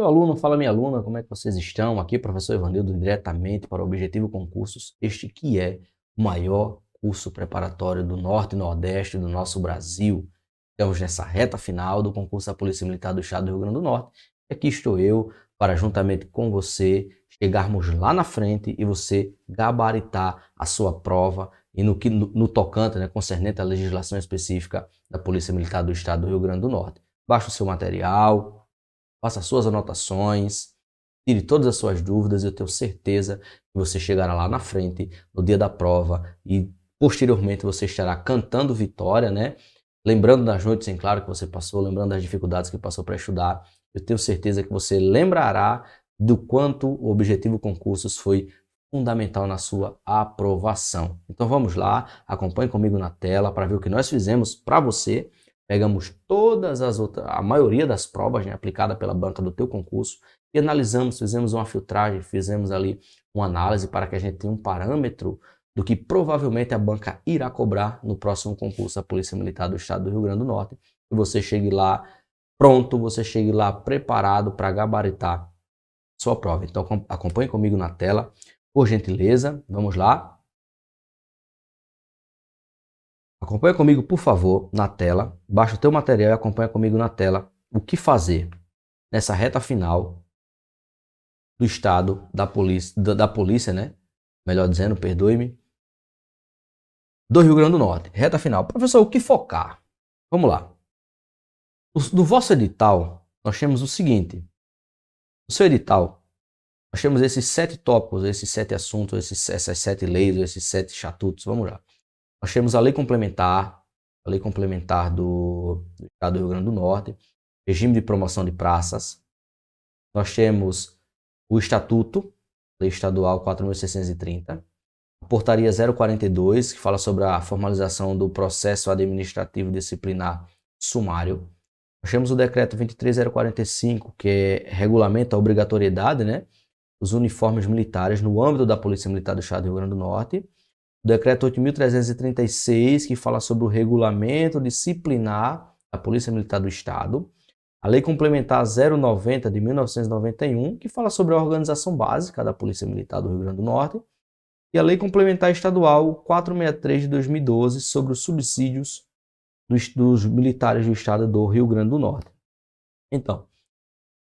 meu aluno, fala minha aluna, como é que vocês estão? Aqui, professor Evanildo, diretamente para o Objetivo Concursos, este que é o maior curso preparatório do Norte e Nordeste do nosso Brasil. Estamos nessa reta final do concurso da Polícia Militar do Estado do Rio Grande do Norte. E aqui estou eu para, juntamente com você, chegarmos lá na frente e você gabaritar a sua prova e no tocante, concernente à legislação específica da Polícia Militar do Estado do Rio Grande do Norte. Baixe o seu material, faça suas anotações, tire todas as suas dúvidas e eu tenho certeza que você chegará lá na frente no dia da prova e posteriormente você estará cantando vitória, Lembrando das noites em claro que você passou, lembrando das dificuldades que passou para estudar. Eu tenho certeza que você lembrará do quanto o Objetivo Concursos foi fundamental na sua aprovação. Então vamos lá, acompanhe comigo na tela para ver o que nós fizemos para você. Pegamos todas as outras, a maioria das provas aplicada pela banca do teu concurso e analisamos, fizemos uma filtragem, fizemos ali uma análise para que a gente tenha um parâmetro do que provavelmente a banca irá cobrar no próximo concurso da Polícia Militar do Estado do Rio Grande do Norte. E você chegue lá pronto, você chegue lá preparado para gabaritar sua prova. Então acompanhe comigo na tela, por gentileza, vamos lá. Acompanha comigo, por favor, na tela. Baixa o teu material e acompanha comigo na tela o que fazer nessa reta final do Estado, da polícia, Melhor dizendo, perdoe-me, do Rio Grande do Norte. Reta final. Professor, o que focar? Vamos lá. No vosso edital, nós temos o seguinte. No seu edital, nós temos esses 7 tópicos, esses 7 assuntos, essas 7 leis, esses 7 estatutos. Vamos lá. Nós temos a lei complementar do Estado do Rio Grande do Norte, regime de promoção de praças. Nós temos o Estatuto, Lei Estadual 4.630, a Portaria 042, que fala sobre a formalização do processo administrativo disciplinar sumário. Nós temos o Decreto 23.045, que regulamenta a obrigatoriedade, dos uniformes militares no âmbito da Polícia Militar do Estado do Rio Grande do Norte. O Decreto 8.336, que fala sobre o regulamento disciplinar da Polícia Militar do Estado. A Lei Complementar 090 de 1991, que fala sobre a organização básica da Polícia Militar do Rio Grande do Norte. E a Lei Complementar Estadual 463 de 2012, sobre os subsídios dos militares do Estado do Rio Grande do Norte. Então,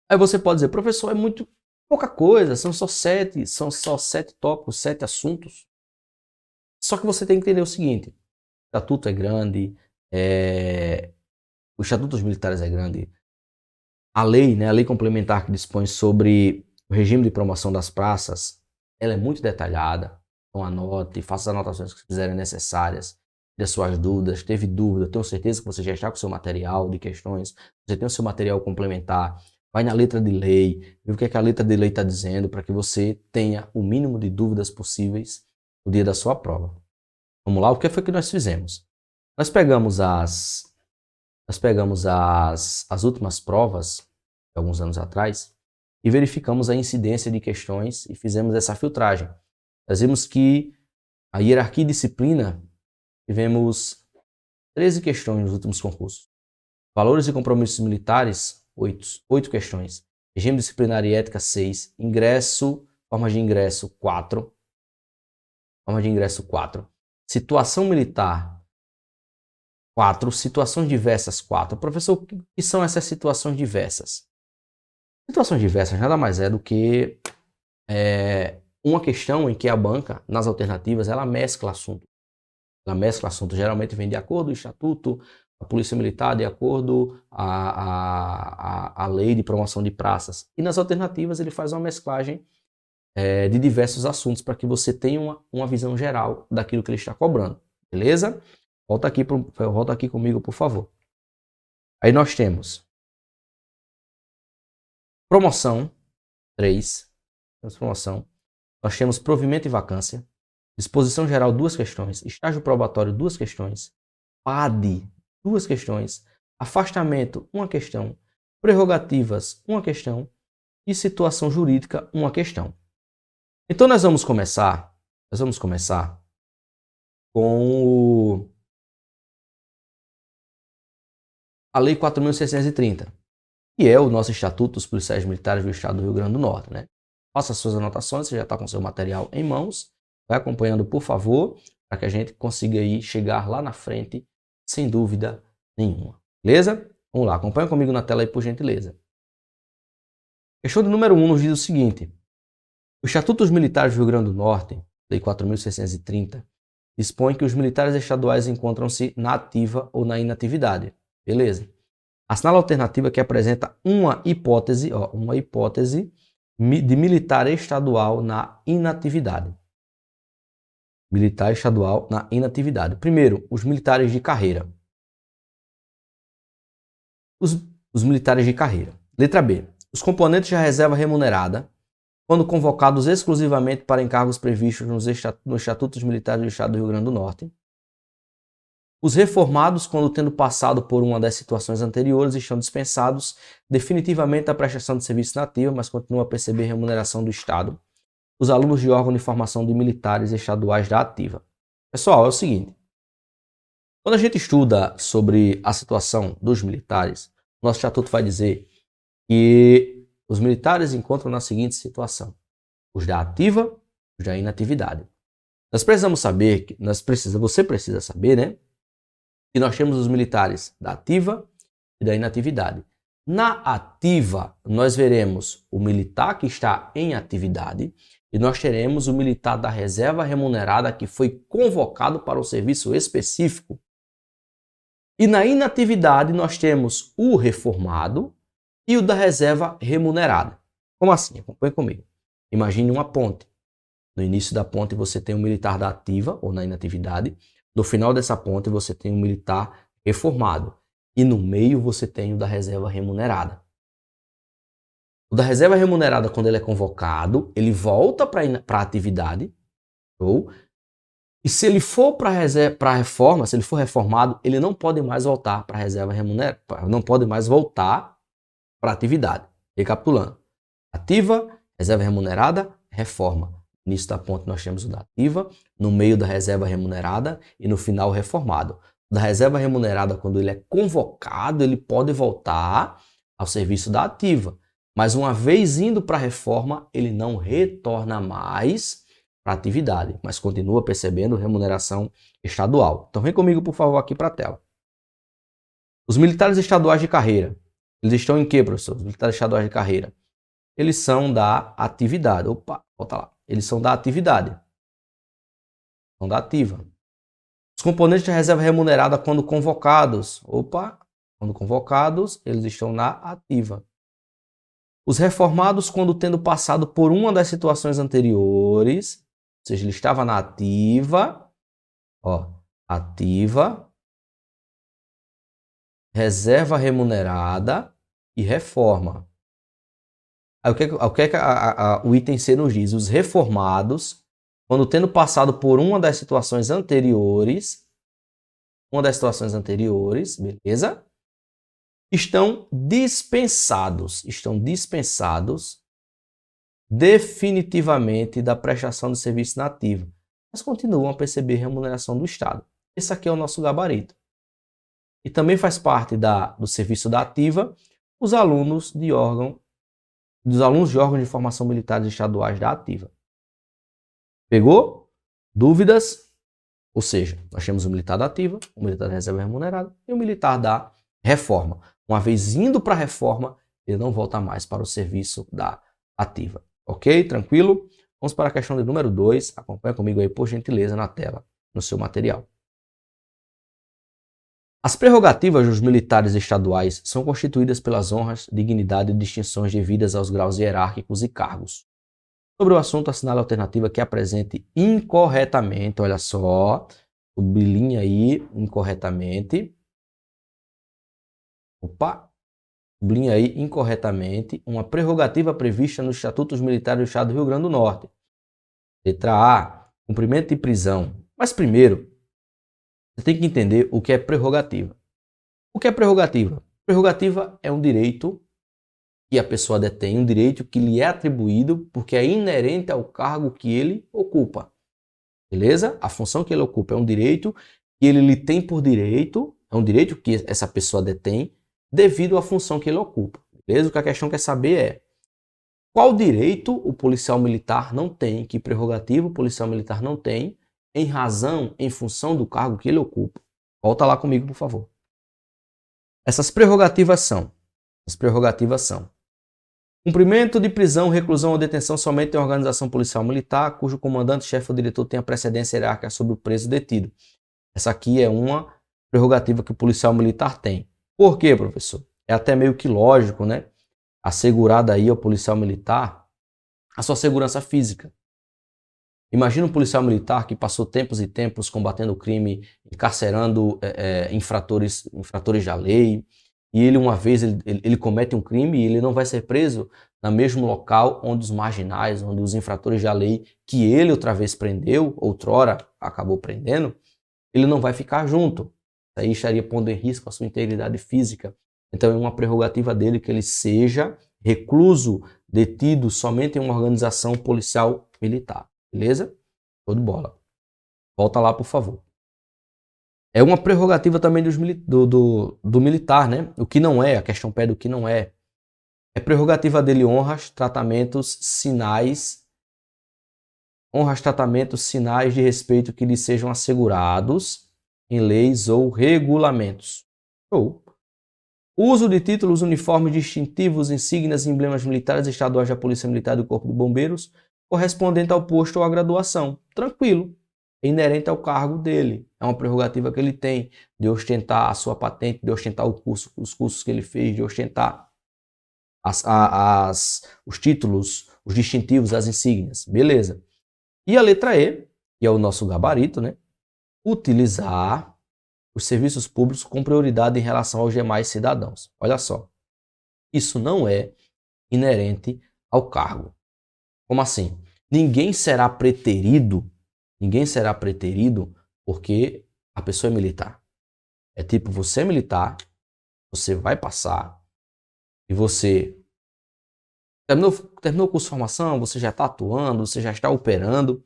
aí você pode dizer, professor, é muito pouca coisa, são só 7 tópicos, 7 assuntos. Só que você tem que entender o seguinte, o estatuto é grande, o Estatuto dos Militares é grande, a lei complementar que dispõe sobre o regime de promoção das praças, ela é muito detalhada, então anote, faça as anotações que fizerem necessárias, das suas dúvidas, teve dúvida, tenho certeza que você já está com o seu material de questões, você tem o seu material complementar, vai na letra de lei, vê o que a letra de lei está dizendo, para que você tenha o mínimo de dúvidas possíveis no dia da sua prova. Vamos lá, o que foi que nós fizemos? Nós pegamos as últimas provas, de alguns anos atrás, e verificamos a incidência de questões e fizemos essa filtragem. Nós vimos que a hierarquia e disciplina, tivemos 13 questões nos últimos concursos. Valores e compromissos militares, 8 questões. Regime disciplinar e ética, 6. Formas de ingresso, 4. Situação militar, 4. Situações diversas, 4. Professor, o que são essas situações diversas? Situações diversas nada mais é do que uma questão em que a banca, nas alternativas, ela mescla assuntos. Geralmente vem de acordo com o Estatuto, a Polícia Militar, de acordo a Lei de Promoção de Praças. E nas alternativas ele faz uma mesclagem de diversos assuntos para que você tenha uma visão geral daquilo que ele está cobrando. Beleza? Volta aqui comigo, por favor. Aí nós temos promoção, 3. Temos promoção. Nós temos provimento e vacância. Disposição geral, 2 questões. Estágio probatório, 2 questões. PAD, 2 questões. Afastamento, 1 questão. Prerrogativas, 1 questão. E situação jurídica, 1 questão. Então nós vamos começar com a Lei 4.630. que é o nosso Estatuto dos Policiais Militares do Estado do Rio Grande do Norte, né? Faça suas anotações, você já está com seu material em mãos. Vai acompanhando, por favor, para que a gente consiga aí chegar lá na frente, sem dúvida nenhuma. Beleza? Vamos lá, acompanha comigo na tela aí, por gentileza. Questão do número 1 nos diz o seguinte. O Estatuto dos Militares do Rio Grande do Norte, Lei 4.630, dispõe que os militares estaduais encontram-se na ativa ou na inatividade. Beleza? Assinala a alternativa que apresenta uma hipótese de militar estadual na inatividade. Militar estadual na inatividade. Primeiro, os militares de carreira. Os militares de carreira. Letra B. Os componentes da reserva remunerada, quando convocados exclusivamente para encargos previstos nos Estatutos Militares do Estado do Rio Grande do Norte. Os reformados, quando tendo passado por uma das situações anteriores, estão dispensados definitivamente da prestação de serviço na ativa, mas continuam a perceber remuneração do Estado. Os alunos de órgão de formação de militares estaduais da ativa. Pessoal, é o seguinte. Quando a gente estuda sobre a situação dos militares, nosso estatuto vai dizer que os militares encontram na seguinte situação: os da ativa, os da inatividade. Nós precisamos saber, você precisa saber, né? Que nós temos os militares da ativa e da inatividade. Na ativa, nós veremos o militar que está em atividade e nós teremos o militar da reserva remunerada que foi convocado para o serviço específico. E na inatividade, nós temos o reformado e o da reserva remunerada. Como assim? Acompanhe comigo. Imagine uma ponte. No início da ponte, você tem um militar da ativa ou na inatividade. No final dessa ponte, você tem um militar reformado. E no meio, você tem o da reserva remunerada. O da reserva remunerada, quando ele é convocado, ele volta para a atividade. E se ele for para a reforma, se ele for reformado, ele não pode mais voltar para a reserva remunerada. Não pode mais voltar para a atividade. Recapitulando. Ativa, reserva remunerada, reforma. No início da ponte nós temos o da ativa, no meio da reserva remunerada e no final o reformado. O da reserva remunerada, quando ele é convocado, ele pode voltar ao serviço da ativa. Mas uma vez indo para a reforma, ele não retorna mais para a atividade, mas continua percebendo remuneração estadual. Então vem comigo, por favor, aqui para a tela. Os militares estaduais de carreira, eles estão em quê, professor? Os militares estaduais de carreira. Eles são da atividade. Opa, volta lá. Eles são da atividade. São da ativa. Os componentes da reserva remunerada, quando convocados. Quando convocados, eles estão na ativa. Os reformados, quando tendo passado por uma das situações anteriores, ou seja, ele estava na ativa, ativa, reserva remunerada e reforma. Aí, o que o item C nos diz? Os reformados, quando tendo passado por uma das situações anteriores, beleza? Estão dispensados definitivamente da prestação de serviço na ativa, mas continuam a perceber remuneração do Estado. Esse aqui é o nosso gabarito. E também faz parte do serviço da ativa os alunos de órgãos de formação militares estaduais da ativa. Pegou? Dúvidas? Ou seja, nós temos o militar da ativa, o militar da reserva remunerada e o militar da reforma. Uma vez indo para a reforma, ele não volta mais para o serviço da ativa. Ok? Tranquilo? Vamos para a questão de número 2. Acompanha comigo aí, por gentileza, na tela, no seu material. As prerrogativas dos militares estaduais são constituídas pelas honras, dignidade e distinções devidas aos graus hierárquicos e cargos. Sobre o assunto, assinale a alternativa que apresente incorretamente, olha só, sublinha aí, incorretamente. Sublinha aí, incorretamente, uma prerrogativa prevista nos Estatutos Militares do Estado do Rio Grande do Norte. Letra A, cumprimento de prisão. Mas primeiro, você tem que entender o que é prerrogativa. O que é prerrogativa? Prerrogativa é um direito que a pessoa detém, um direito que lhe é atribuído porque é inerente ao cargo que ele ocupa. Beleza? A função que ele ocupa é um direito que ele lhe tem por direito, é um direito que essa pessoa detém devido à função que ele ocupa. Beleza? O que a questão quer saber é qual direito o policial militar não tem, que prerrogativa o policial militar não tem, em razão, em função do cargo que ele ocupa. Volta lá comigo, por favor. Essas prerrogativas são cumprimento de prisão, reclusão ou detenção somente em organização policial militar, cujo comandante, chefe ou diretor tenha precedência hierárquica sobre o preso detido. Essa aqui é uma prerrogativa que o policial militar tem. Por quê, professor? É até meio que lógico, né? Assegurada aí ao policial militar a sua segurança física. Imagina um policial militar que passou tempos e tempos combatendo o crime, encarcerando infratores da lei, e ele uma vez ele comete um crime e ele não vai ser preso no mesmo local onde os marginais, onde os infratores da lei que ele outra vez prendeu, outrora acabou prendendo, ele não vai ficar junto. Aí estaria pondo em risco a sua integridade física. Então é uma prerrogativa dele que ele seja recluso, detido somente em uma organização policial militar. Beleza? Show de bola. Volta lá, por favor. É uma prerrogativa também do militar, né? O que não é, a questão pede o que não é. É prerrogativa dele honras, tratamentos, sinais de respeito que lhe sejam assegurados em leis ou regulamentos. Show. Uso de títulos, uniformes distintivos, insígnias e emblemas militares estaduais da Polícia Militar e do Corpo de Bombeiros, correspondente ao posto ou à graduação. Tranquilo. É inerente ao cargo dele. É uma prerrogativa que ele tem de ostentar a sua patente, de ostentar os cursos que ele fez, de ostentar os títulos, os distintivos, as insígnias. Beleza. E a letra E, que é o nosso gabarito, né? Utilizar os serviços públicos com prioridade em relação aos demais cidadãos. Olha só. Isso não é inerente ao cargo. Como assim? Ninguém será preterido porque a pessoa é militar. É tipo, você é militar, você vai passar e você terminou o curso de formação, você já está atuando, você já está operando,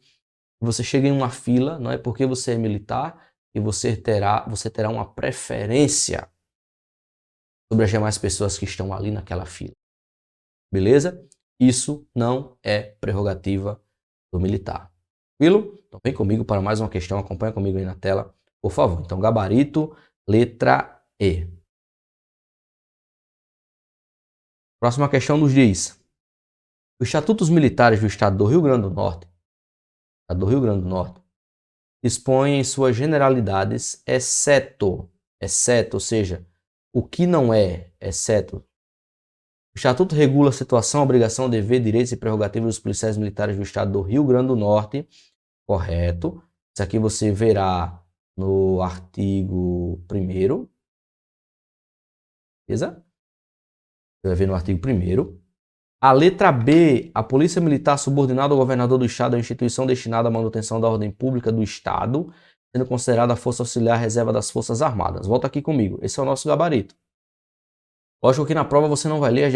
e você chega em uma fila, não é porque você é militar e você terá uma preferência sobre as demais pessoas que estão ali naquela fila. Beleza? Isso não é prerrogativa do militar. Tranquilo? Então vem comigo para mais uma questão, acompanha comigo aí na tela, por favor. Então, gabarito, letra E. Próxima questão nos diz: os estatutos militares do Estado do Rio Grande do Norte, dispõem em suas generalidades, exceto, ou seja, o que não é, exceto. O Estatuto regula a situação, obrigação, dever, direitos e prerrogativas dos policiais militares do Estado do Rio Grande do Norte. Correto. Isso aqui você verá no artigo 1º. Beleza? Você vai ver no artigo 1º. A letra B, a Polícia Militar subordinada ao governador do Estado é uma instituição destinada à manutenção da ordem pública do Estado, sendo considerada a força auxiliar reserva das Forças Armadas. Volta aqui comigo. Esse é o nosso gabarito. Lógico que na prova você não vai ler as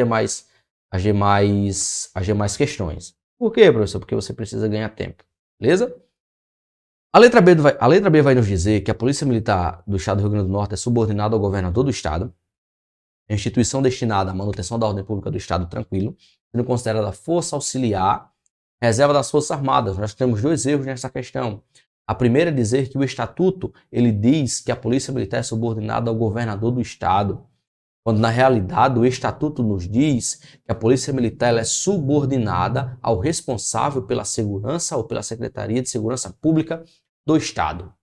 demais questões. Por quê, professor? Porque você precisa ganhar tempo. Beleza? A letra B vai nos dizer que a Polícia Militar do Estado do Rio Grande do Norte é subordinada ao governador do Estado, é instituição destinada à manutenção da ordem pública do Estado, tranquilo, sendo considerada força auxiliar, reserva das Forças Armadas. Nós temos dois erros nessa questão. A primeira é dizer que o Estatuto ele diz que a Polícia Militar é subordinada ao governador do Estado, quando na realidade o Estatuto nos diz que a Polícia Militar ela é subordinada ao responsável pela segurança ou pela Secretaria de Segurança Pública do Estado.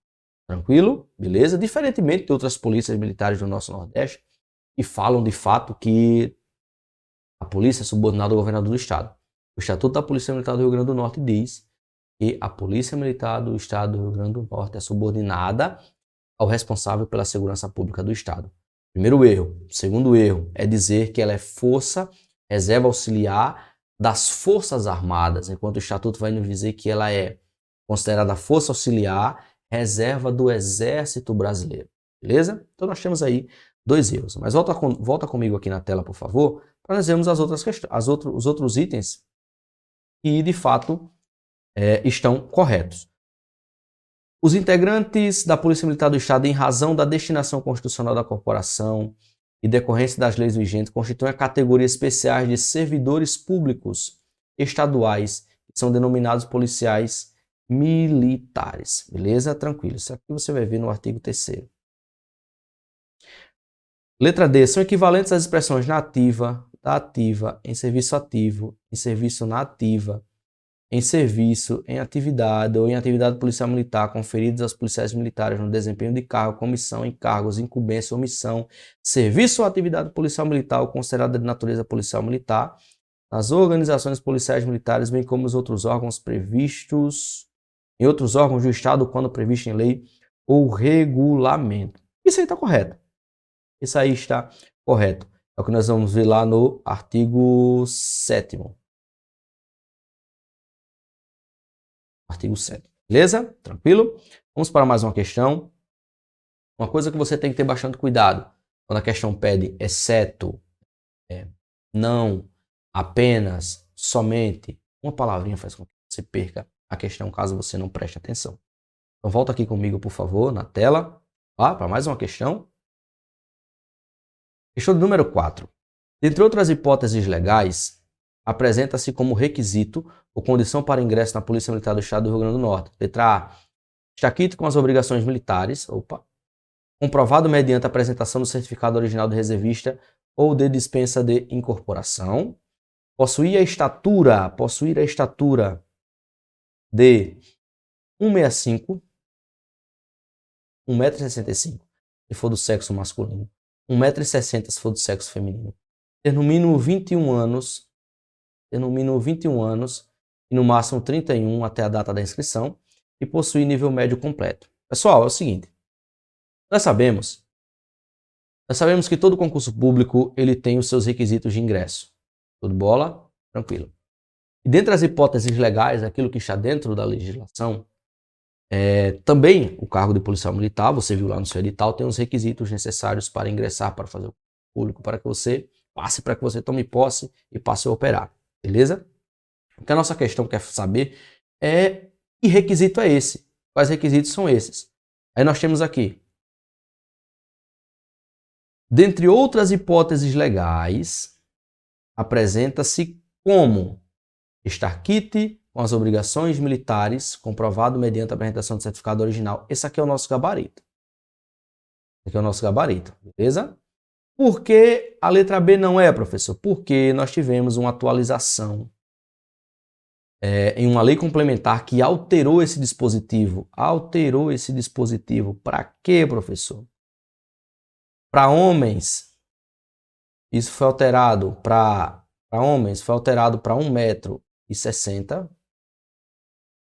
Tranquilo? Beleza? Diferentemente de outras polícias militares do nosso Nordeste, que falam de fato que a polícia é subordinada ao governador do Estado. O Estatuto da Polícia Militar do Rio Grande do Norte diz que a Polícia Militar do Estado do Rio Grande do Norte é subordinada ao responsável pela segurança pública do Estado. Primeiro erro. Segundo erro é dizer que ela é força, reserva auxiliar das Forças Armadas, enquanto o Estatuto vai nos dizer que ela é considerada força auxiliar, reserva do Exército Brasileiro. Beleza? Então nós temos aí dois erros. Mas volta comigo aqui na tela, por favor, para nós vermos as outras questões, os outros itens que de fato estão corretos. Os integrantes da Polícia Militar do Estado, em razão da destinação constitucional da corporação, e decorrência das leis vigentes, constituem a categoria especiais de servidores públicos estaduais, que são denominados policiais militares. Beleza? Tranquilo. Isso aqui você vai ver no artigo 3º. Letra D. São equivalentes às expressões na ativa, da ativa, em serviço ativo, em serviço na ativa, em serviço, em atividade ou em atividade policial militar conferidos aos policiais militares no desempenho de cargo, comissão, encargos, incumbência, omissão, serviço ou atividade policial militar ou considerada de natureza policial militar, nas organizações policiais militares, bem como os outros órgãos previstos em outros órgãos do Estado, quando previsto em lei ou regulamento. Isso aí está correto. Isso aí está correto. É o que nós vamos ver lá no artigo 7º. Artigo 7º. Beleza? Tranquilo? Vamos para mais uma questão. Uma coisa que você tem que ter bastante cuidado. Quando a questão pede exceto, não, apenas, somente, uma palavrinha faz com que você perca a questão caso você não preste atenção. Então volta aqui comigo, por favor, na tela. Para mais uma questão. Questão número 4. Dentre outras hipóteses legais, apresenta-se como requisito ou condição para ingresso na Polícia Militar do Estado do Rio Grande do Norte. Letra A. Está quite com as obrigações militares. Comprovado mediante a apresentação do certificado original de reservista ou de dispensa de incorporação. Possuir a estatura de 1,65 m, 1,65 m, se for do sexo masculino. 1,60 m se for do sexo feminino. Ter no mínimo 21 anos, e no máximo 31 até a data da inscrição, e possuir nível médio completo. Pessoal, é o seguinte, nós sabemos que todo concurso público ele tem os seus requisitos de ingresso. Tudo bola? Tranquilo. E dentre as hipóteses legais, aquilo que está dentro da legislação, também o cargo de policial militar, você viu lá no seu edital, tem os requisitos necessários para ingressar, para fazer o público, para que você passe, para que você tome posse e passe a operar. Beleza? O que a nossa questão quer saber é que requisito é esse? Quais requisitos são esses? Aí nós temos aqui, dentre outras hipóteses legais, apresenta-se como estar quite com as obrigações militares, comprovado mediante a apresentação do certificado original. Esse aqui é o nosso gabarito. Beleza? Por que a letra B não é, professor? Porque nós tivemos uma atualização em uma lei complementar que alterou esse dispositivo. Para quê, professor? Para homens, isso foi alterado para homens, foi alterado para 1,60 m.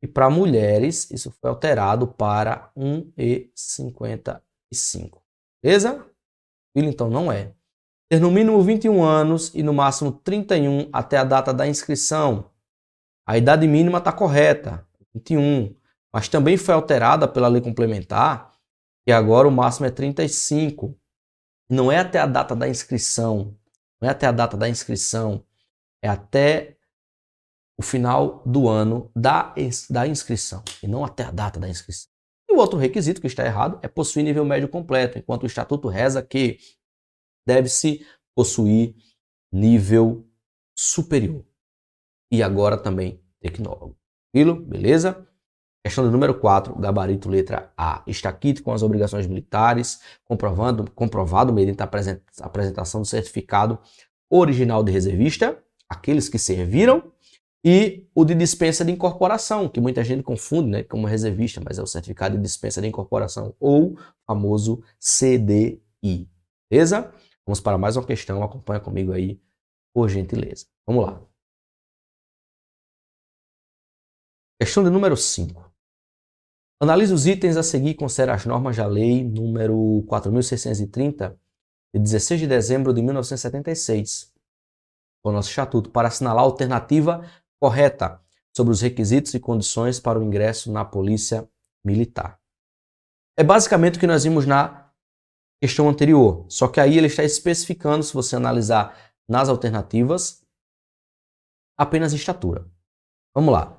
E para mulheres, isso foi alterado para 1,55 m. Beleza? Então não é. Ter no mínimo 21 anos e no máximo 31 até a data da inscrição. A idade mínima está correta, 21. Mas também foi alterada pela lei complementar, que agora o máximo é 35. Não é até a data da inscrição. É até o final do ano da inscrição, e não até a data da inscrição. E o outro requisito que está errado é possuir nível médio completo, enquanto o Estatuto reza que deve-se possuir nível superior. E agora também tecnólogo. Beleza? Questão do número 4, gabarito letra A. Está quite com as obrigações militares, comprovado mediante a apresentação do certificado original de reservista, aqueles que serviram, e o de dispensa de incorporação, que muita gente confunde, né, como reservista, mas é o certificado de dispensa de incorporação, ou famoso CDI. Beleza? Vamos para mais uma questão, acompanha comigo aí, por gentileza. Vamos lá. Questão de número 5. Analise os itens a seguir e considere as normas da lei número 4.630, de 16 de dezembro de 1976, o nosso estatuto, para assinalar a alternativa correta sobre os requisitos e condições para o ingresso na Polícia Militar. É basicamente o que nós vimos na questão anterior, só que aí ele está especificando, se você analisar nas alternativas, apenas estatura. Vamos lá.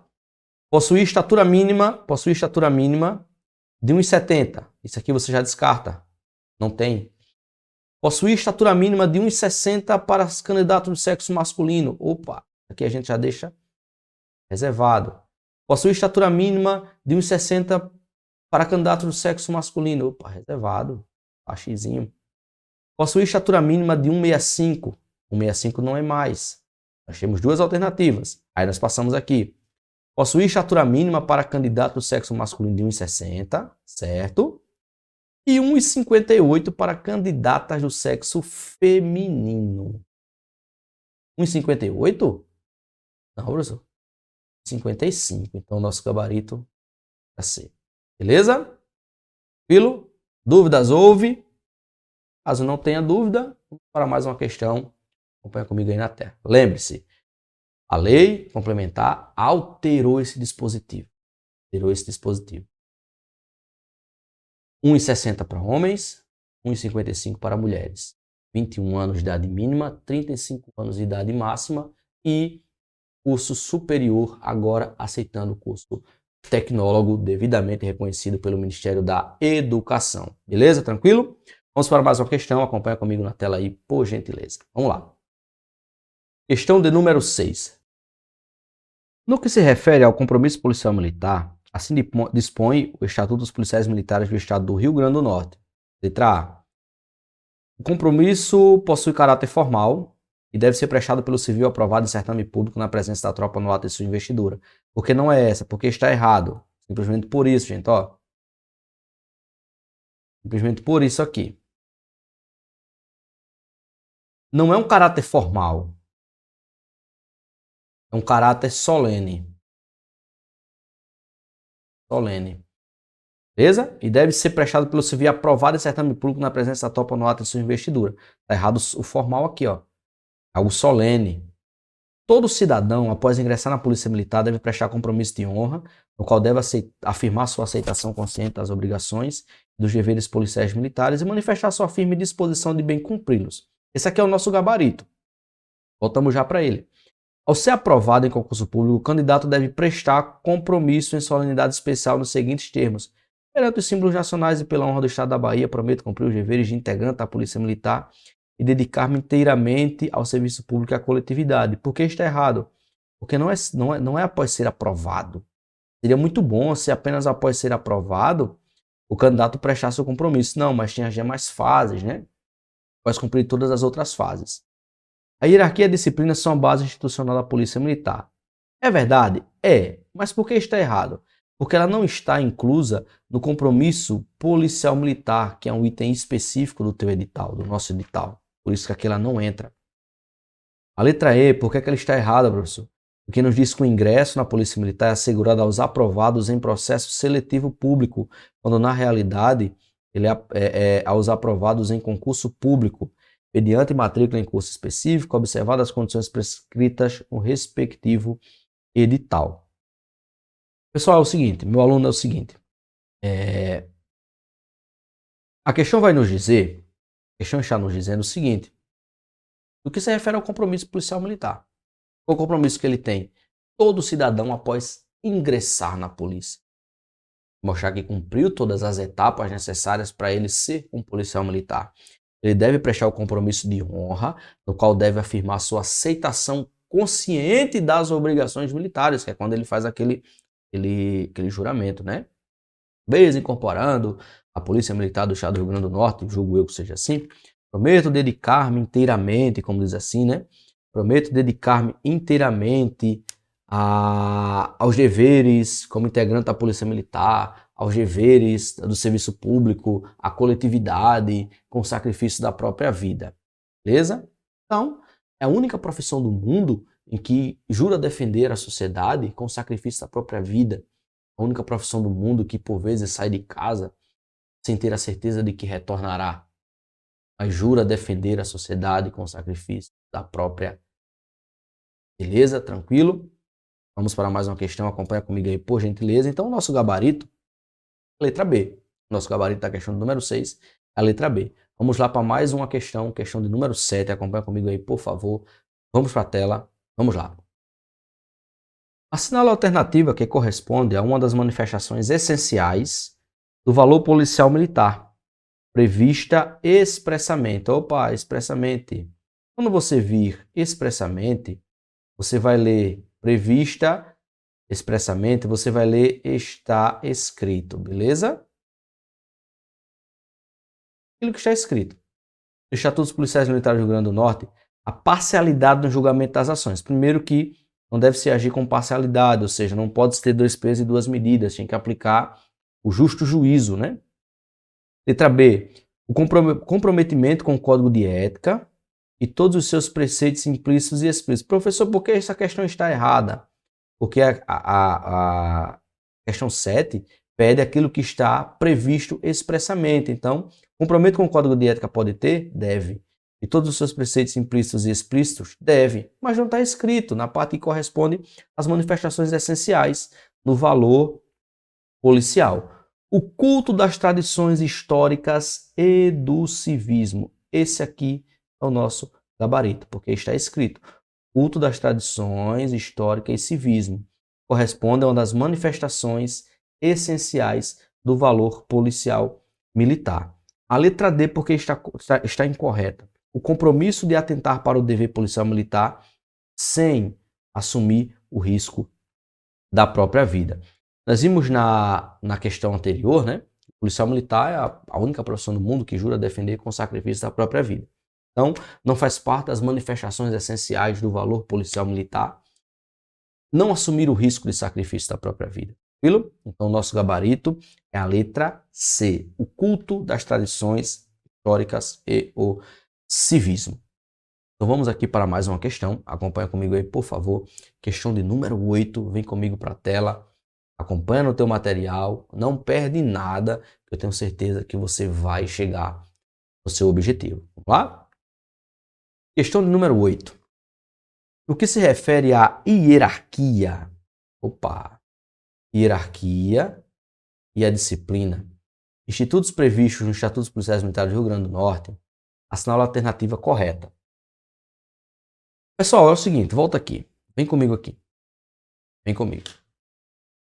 Possuir estatura mínima de 1,70 m. Isso aqui você já descarta. Não tem. Possuir estatura mínima de 1,60 para candidatos do sexo masculino. Opa, aqui a gente já deixa reservado. Possuir estatura mínima de 1,60 para candidatos do sexo masculino. Opa, reservado. Baixinho. Possuir estatura mínima de 1,65. 1,65 não é mais. Nós temos duas alternativas. Aí nós passamos aqui. Possuir estatura mínima para candidato do sexo masculino de 1,60, certo? E 1,58 para candidatas do sexo feminino. 1,58? Não, professor. 55. Então, o nosso gabarito é C. Beleza? Tranquilo? Dúvidas houve? Caso não tenha dúvida, vamos para mais uma questão. Acompanha comigo aí na tela. Lembre-se, a lei complementar alterou esse dispositivo. 1,60 para homens, 1,55 para mulheres. 21 anos de idade mínima, 35 anos de idade máxima e curso superior, agora aceitando o curso tecnólogo devidamente reconhecido pelo Ministério da Educação. Beleza? Tranquilo? Vamos para mais uma questão. Acompanha comigo na tela aí, por gentileza. Vamos lá. Questão de número 6. No que se refere ao compromisso policial militar, assim dispõe o Estatuto dos Policiais Militares do Estado do Rio Grande do Norte. Letra A. O compromisso possui caráter formal e deve ser prestado pelo civil aprovado em certame público na presença da tropa no ato de sua investidura. Por que não é essa? Porque está errado. Simplesmente por isso, gente, ó. Simplesmente por isso aqui. Não é um caráter formal. É um caráter solene. Beleza? E deve ser prestado pelo civil aprovado em certame público na presença da tropa no ato de sua investidura. Está errado o formal aqui, ó. Algo solene. Todo cidadão, após ingressar na Polícia Militar, deve prestar compromisso de honra, no qual deve afirmar sua aceitação consciente das obrigações e dos deveres policiais militares e manifestar sua firme disposição de bem cumpri-los. Esse aqui é o nosso gabarito. Voltamos já para ele. Ao ser aprovado em concurso público, o candidato deve prestar compromisso em solenidade especial nos seguintes termos. Perante os símbolos nacionais e pela honra do Estado da Bahia, prometo cumprir os deveres de integrante da Polícia Militar e dedicar-me inteiramente ao serviço público e à coletividade. Por que está errado? Porque não é após ser aprovado. Seria muito bom se apenas após ser aprovado o candidato prestasse o compromisso. Não, mas tem as demais fases, né? Após cumprir todas as outras fases. A hierarquia e a disciplina são a base institucional da Polícia Militar. É verdade? É. Mas por que está errado? Porque ela não está inclusa no compromisso policial militar, que é um item específico do teu edital, do nosso edital. Por isso que aqui ela não entra. A letra E, por que ela está errada, professor? Porque nos diz que o ingresso na Polícia Militar é assegurado aos aprovados em processo seletivo público, quando na realidade ele é aos aprovados em concurso público, mediante matrícula em curso específico, observadas as condições prescritas no respectivo edital. Pessoal, é o seguinte, meu aluno é o seguinte, a questão vai nos dizer, a questão está nos dizendo o seguinte, do que se refere ao compromisso policial militar. Qual o compromisso que ele tem? Todo cidadão após ingressar na polícia. Mostrar que cumpriu todas as etapas necessárias para ele ser um policial militar. Ele deve prestar o compromisso de honra, no qual deve afirmar sua aceitação consciente das obrigações militares, que é quando ele faz aquele juramento, né? Vez incorporando a Polícia Militar do Estado do Rio Grande do Norte, julgo eu que seja assim, prometo dedicar-me inteiramente, como diz assim, né? Prometo dedicar-me inteiramente aos deveres como integrante da Polícia Militar, aos deveres do serviço público, à coletividade, com o sacrifício da própria vida. Beleza? Então, é a única profissão do mundo em que jura defender a sociedade com o sacrifício da própria vida. A única profissão do mundo que, por vezes, sai de casa sem ter a certeza de que retornará. Mas jura defender a sociedade com o sacrifício da própria. Beleza? Tranquilo? Vamos para mais uma questão. Acompanha comigo aí, por gentileza. Então, o nosso gabarito é a letra B. Nosso gabarito da questão número 6 é a letra B. Vamos lá para mais uma questão, questão de número 7. Acompanha comigo aí, por favor. Vamos para a tela. Vamos lá. Assinala a alternativa que corresponde a uma das manifestações essenciais do valor policial militar. prevista expressamente. Opa, expressamente. Quando você vir expressamente, você vai ler prevista expressamente, você vai ler está escrito, beleza? Aquilo que está escrito. No Estatuto dos Policiais Militares do Rio Grande do Norte, a parcialidade no julgamento das ações. Primeiro que não deve se agir com parcialidade, ou seja, não pode ter dois pesos e duas medidas, tem que aplicar o justo juízo, né? Letra B, o comprometimento com o Código de Ética e todos os seus preceitos implícitos e explícitos. Professor, por que essa questão está errada? Porque a questão 7 pede aquilo que está previsto expressamente. Então, comprometimento com o Código de Ética pode ter? Deve. E todos os seus preceitos implícitos e explícitos? Deve. Mas não está escrito na parte que corresponde às manifestações essenciais no valor policial. O culto das tradições históricas e do civismo. Esse aqui é o nosso gabarito, porque está escrito. Culto das tradições históricas e civismo. Corresponde a uma das manifestações essenciais do valor policial militar. A letra D, porque está incorreta. O compromisso de atentar para o dever policial militar sem assumir o risco da própria vida. Nós vimos na questão anterior, né? O policial militar é a única profissão do mundo que jura defender com sacrifício da própria vida. Então, não faz parte das manifestações essenciais do valor policial militar não assumir o risco de sacrifício da própria vida. Tranquilo? Então, o nosso gabarito é a letra C, o culto das tradições históricas e o civismo. Então, vamos aqui para mais uma questão. Acompanha comigo aí, por favor. Questão de número 8. Vem comigo para a tela. Acompanha no teu material. Não perde nada, que eu tenho certeza que você vai chegar no seu objetivo. Vamos lá? Questão de número 8. No que se refere à hierarquia, hierarquia e a disciplina, institutos previstos no Estatuto dos Policiais Militares do Rio Grande do Norte, assinala a alternativa correta. Pessoal, é o seguinte, volta aqui, vem comigo aqui, vem comigo.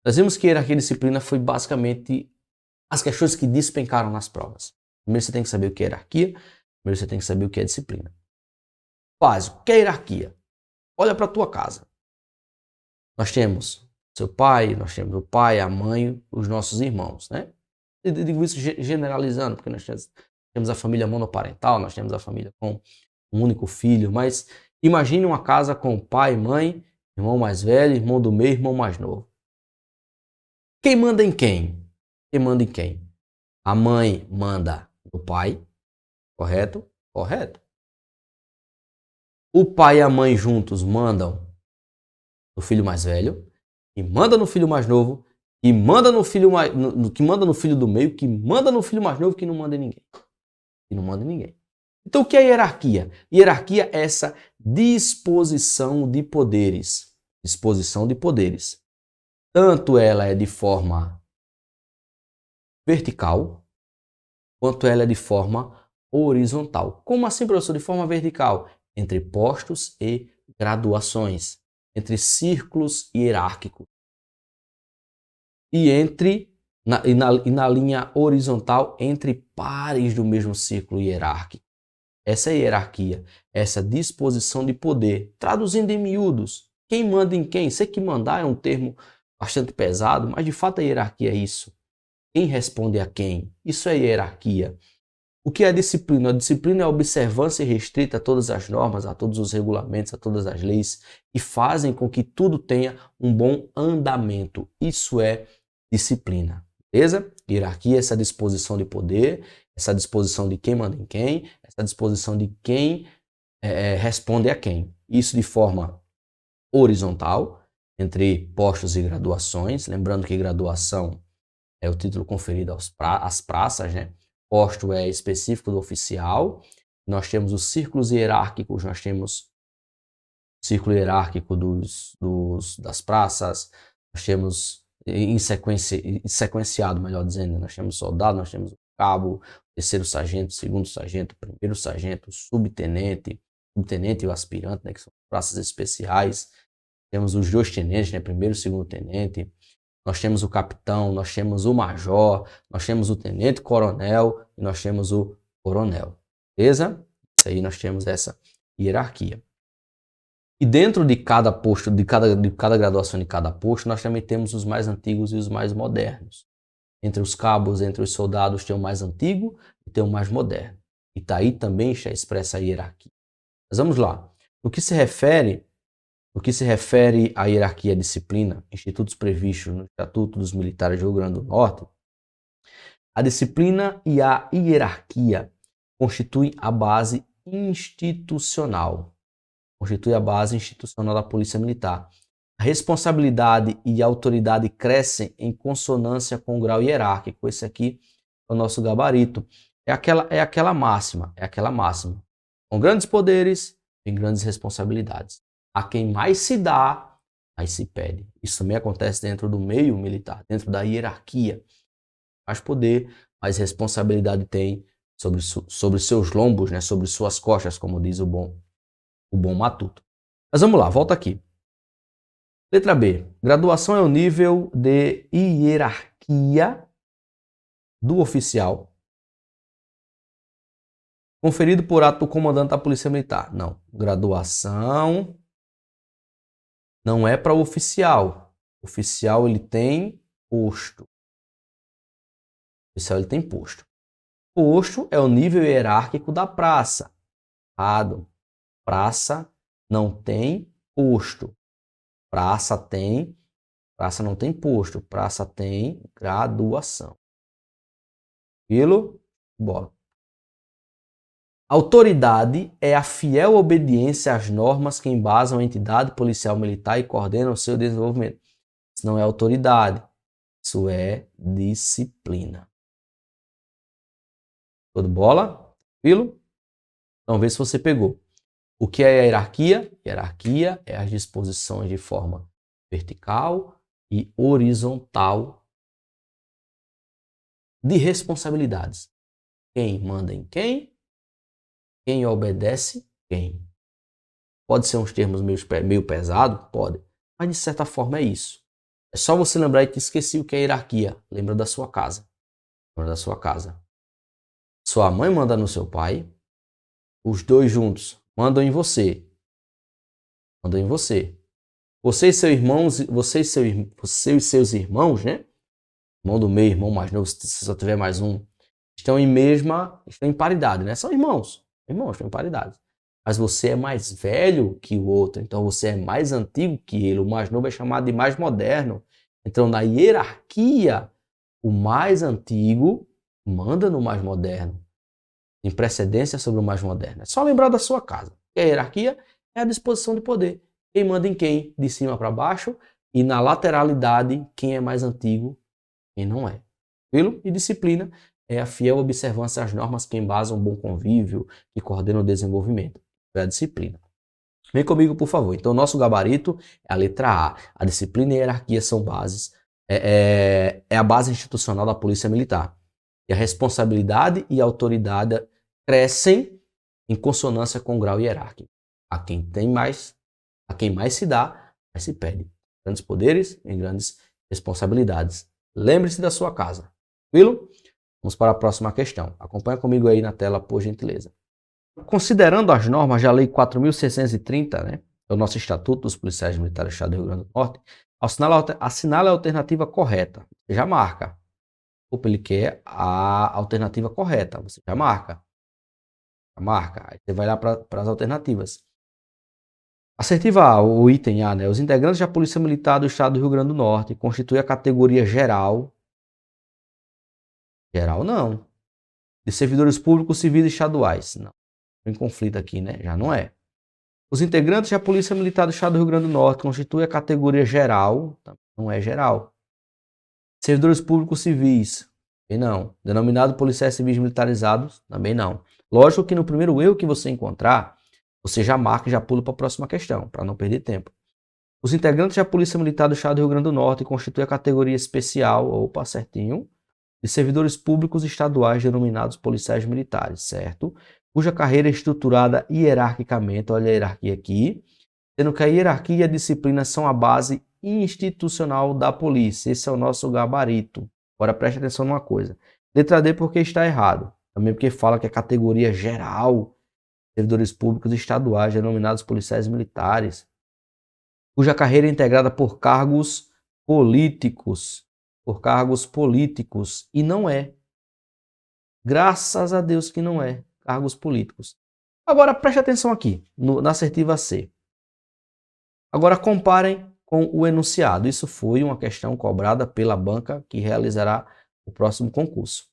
Nós vimos que hierarquia e disciplina foi basicamente as questões que despencaram nas provas. Primeiro você tem que saber o que é hierarquia, primeiro você tem que saber o que é disciplina. Básico, o que é hierarquia? Olha para a tua casa. Nós temos seu pai, nós temos o pai, a mãe, os nossos irmãos, né? Eu digo isso generalizando, porque nós temos a família monoparental, nós temos a família com um único filho, mas imagine uma casa com pai, mãe, irmão mais velho, irmão do meio, irmão mais novo. Quem manda em quem? Quem manda em quem? A mãe manda no pai, correto? Correto. O pai e a mãe juntos mandam no filho mais velho, e manda no filho mais novo, e manda no filho que manda no filho do meio, que manda no filho mais novo, que não manda em ninguém. Que não manda em ninguém. Então o que é hierarquia? Hierarquia é essa disposição de poderes. Disposição de poderes. Tanto ela é de forma vertical, quanto ela é de forma horizontal. Como assim, professor? De forma vertical? Entre postos e graduações, entre círculos hierárquicos. E na linha horizontal, entre pares do mesmo círculo hierárquico. Essa é a hierarquia, essa disposição de poder. Traduzindo em miúdos, quem manda em quem? Sei que mandar é um termo bastante pesado, mas de fato a hierarquia é isso. Quem responde a quem? Isso é hierarquia. O que é a disciplina? A disciplina é a observância restrita a todas as normas, a todos os regulamentos, a todas as leis, que fazem com que tudo tenha um bom andamento. Isso é disciplina, beleza? Hierarquia é essa disposição de poder, essa disposição de quem manda em quem, essa disposição de quem responde a quem. Isso de forma horizontal, entre postos e graduações. Lembrando que graduação é o título conferido às praças, né? Posto é específico do oficial. Nós temos os círculos hierárquicos, nós temos o círculo hierárquico das praças, nós temos sequenciado, melhor dizendo, nós temos soldado, nós temos o cabo, terceiro sargento, segundo sargento, primeiro sargento, subtenente e o aspirante, né, que são praças especiais. Temos os dois tenentes, né, primeiro e segundo tenente. nós temos o capitão, nós temos o major, nós temos o tenente-coronel e nós temos o coronel. Beleza? Isso aí nós temos essa hierarquia. E dentro de cada posto, de cada graduação de cada posto, nós também temos os mais antigos e os mais modernos. Entre os cabos, entre os soldados, tem o mais antigo e tem o mais moderno. E tá aí também está expressa a hierarquia. Mas vamos lá. No que se refere à hierarquia e à disciplina, institutos previstos no Estatuto dos Militares do Rio Grande do Norte, a disciplina e a hierarquia constituem a base institucional. Constitui a base institucional da Polícia Militar. A responsabilidade e a autoridade crescem em consonância com o grau hierárquico. Esse aqui é o nosso gabarito. É aquela máxima. Com grandes poderes, tem grandes responsabilidades. A quem mais se dá, mais se pede. Isso também acontece dentro do meio militar, dentro da hierarquia. Mais poder, mais responsabilidade tem sobre seus lombos, né? Sobre suas costas, como diz o bom matuto. Mas vamos lá, volta aqui. Letra B. Graduação é o nível de hierarquia do oficial conferido por ato do comandante da Polícia Militar. Não. Graduação não é para o oficial. O oficial ele tem posto. O oficial ele tem posto. Posto é o nível hierárquico da praça. Errado. Praça não tem posto. Praça não tem posto. Praça tem graduação. Tranquilo? Bora. Autoridade é a fiel obediência às normas que embasam a entidade policial militar e coordenam o seu desenvolvimento. Isso não é autoridade, isso é disciplina. Tudo bola? Tranquilo? Então, vê se você pegou. O que é a hierarquia? Hierarquia é as disposições de forma vertical e horizontal de responsabilidades. Quem manda em quem? Quem obedece quem? Pode ser uns termos meio pesado? Pode. Mas de certa forma é isso. É só você lembrar que esqueci o que é hierarquia. Lembra da sua casa. Lembra da sua casa. Sua mãe manda no seu pai. Os dois juntos mandam em você. Mandam em você. Você e seus irmãos, né? Irmão do meio, irmão mais novo, se só tiver mais um, estão em paridade, né? São irmãos. Irmãos, estão em paridade. Mas você é mais velho que o outro, então você é mais antigo que ele. O mais novo é chamado de mais moderno. Então, na hierarquia, o mais antigo manda no mais moderno. Tem precedência sobre o mais moderno. É só lembrar da sua casa. E a hierarquia é a disposição de poder. Quem manda em quem, de cima para baixo, e na lateralidade, quem é mais antigo, quem não é. Tranquilo? E disciplina é a fiel observância às normas que embasam o bom convívio, que coordenam o desenvolvimento. É a disciplina. Vem comigo, por favor. Então, o nosso gabarito é a letra A. A disciplina e a hierarquia são bases. É a base institucional da Polícia Militar. E a responsabilidade e a autoridade crescem em consonância com o grau hierárquico. A quem mais se dá, mais se pede. Grandes poderes e grandes responsabilidades. Lembre-se da sua casa. Tranquilo? Vamos para a próxima questão. Acompanha comigo aí na tela, por gentileza. Considerando as normas da Lei 4.630, né, é o nosso Estatuto dos Policiais Militares do Estado do Rio Grande do Norte, assinale a alternativa correta. Você já marca. Opa, ele quer a alternativa correta. Você já marca. Aí você vai lá para as alternativas. Assertiva A, o item A, né? Os integrantes da Polícia Militar do Estado do Rio Grande do Norte constituem a categoria geral. Geral não. De servidores públicos civis e estaduais. Não. Em conflito aqui, né? Já não é. Os integrantes da Polícia Militar do Estado do Rio Grande do Norte constituem a categoria geral. Não é geral. Servidores públicos civis. Também não. Denominado policiais civis militarizados. Também não. Lógico que no primeiro erro que você encontrar, você já marca e já pula para a próxima questão, para não perder tempo. Os integrantes da Polícia Militar do Estado do Rio Grande do Norte constituem a categoria especial, opa, certinho, de servidores públicos estaduais denominados policiais militares, certo? Cuja carreira é estruturada hierarquicamente, olha a hierarquia aqui, sendo que a hierarquia e a disciplina são a base institucional da polícia. Esse é o nosso gabarito. Agora preste atenção numa coisa. Letra D porque está errado. Também porque fala que é categoria geral, servidores públicos estaduais, denominados policiais militares, cuja carreira é integrada por cargos políticos. Por cargos políticos. E não é. Graças a Deus que não é. Cargos políticos. Agora preste atenção aqui, na assertiva C. Agora comparem com o enunciado. Isso foi uma questão cobrada pela banca que realizará o próximo concurso.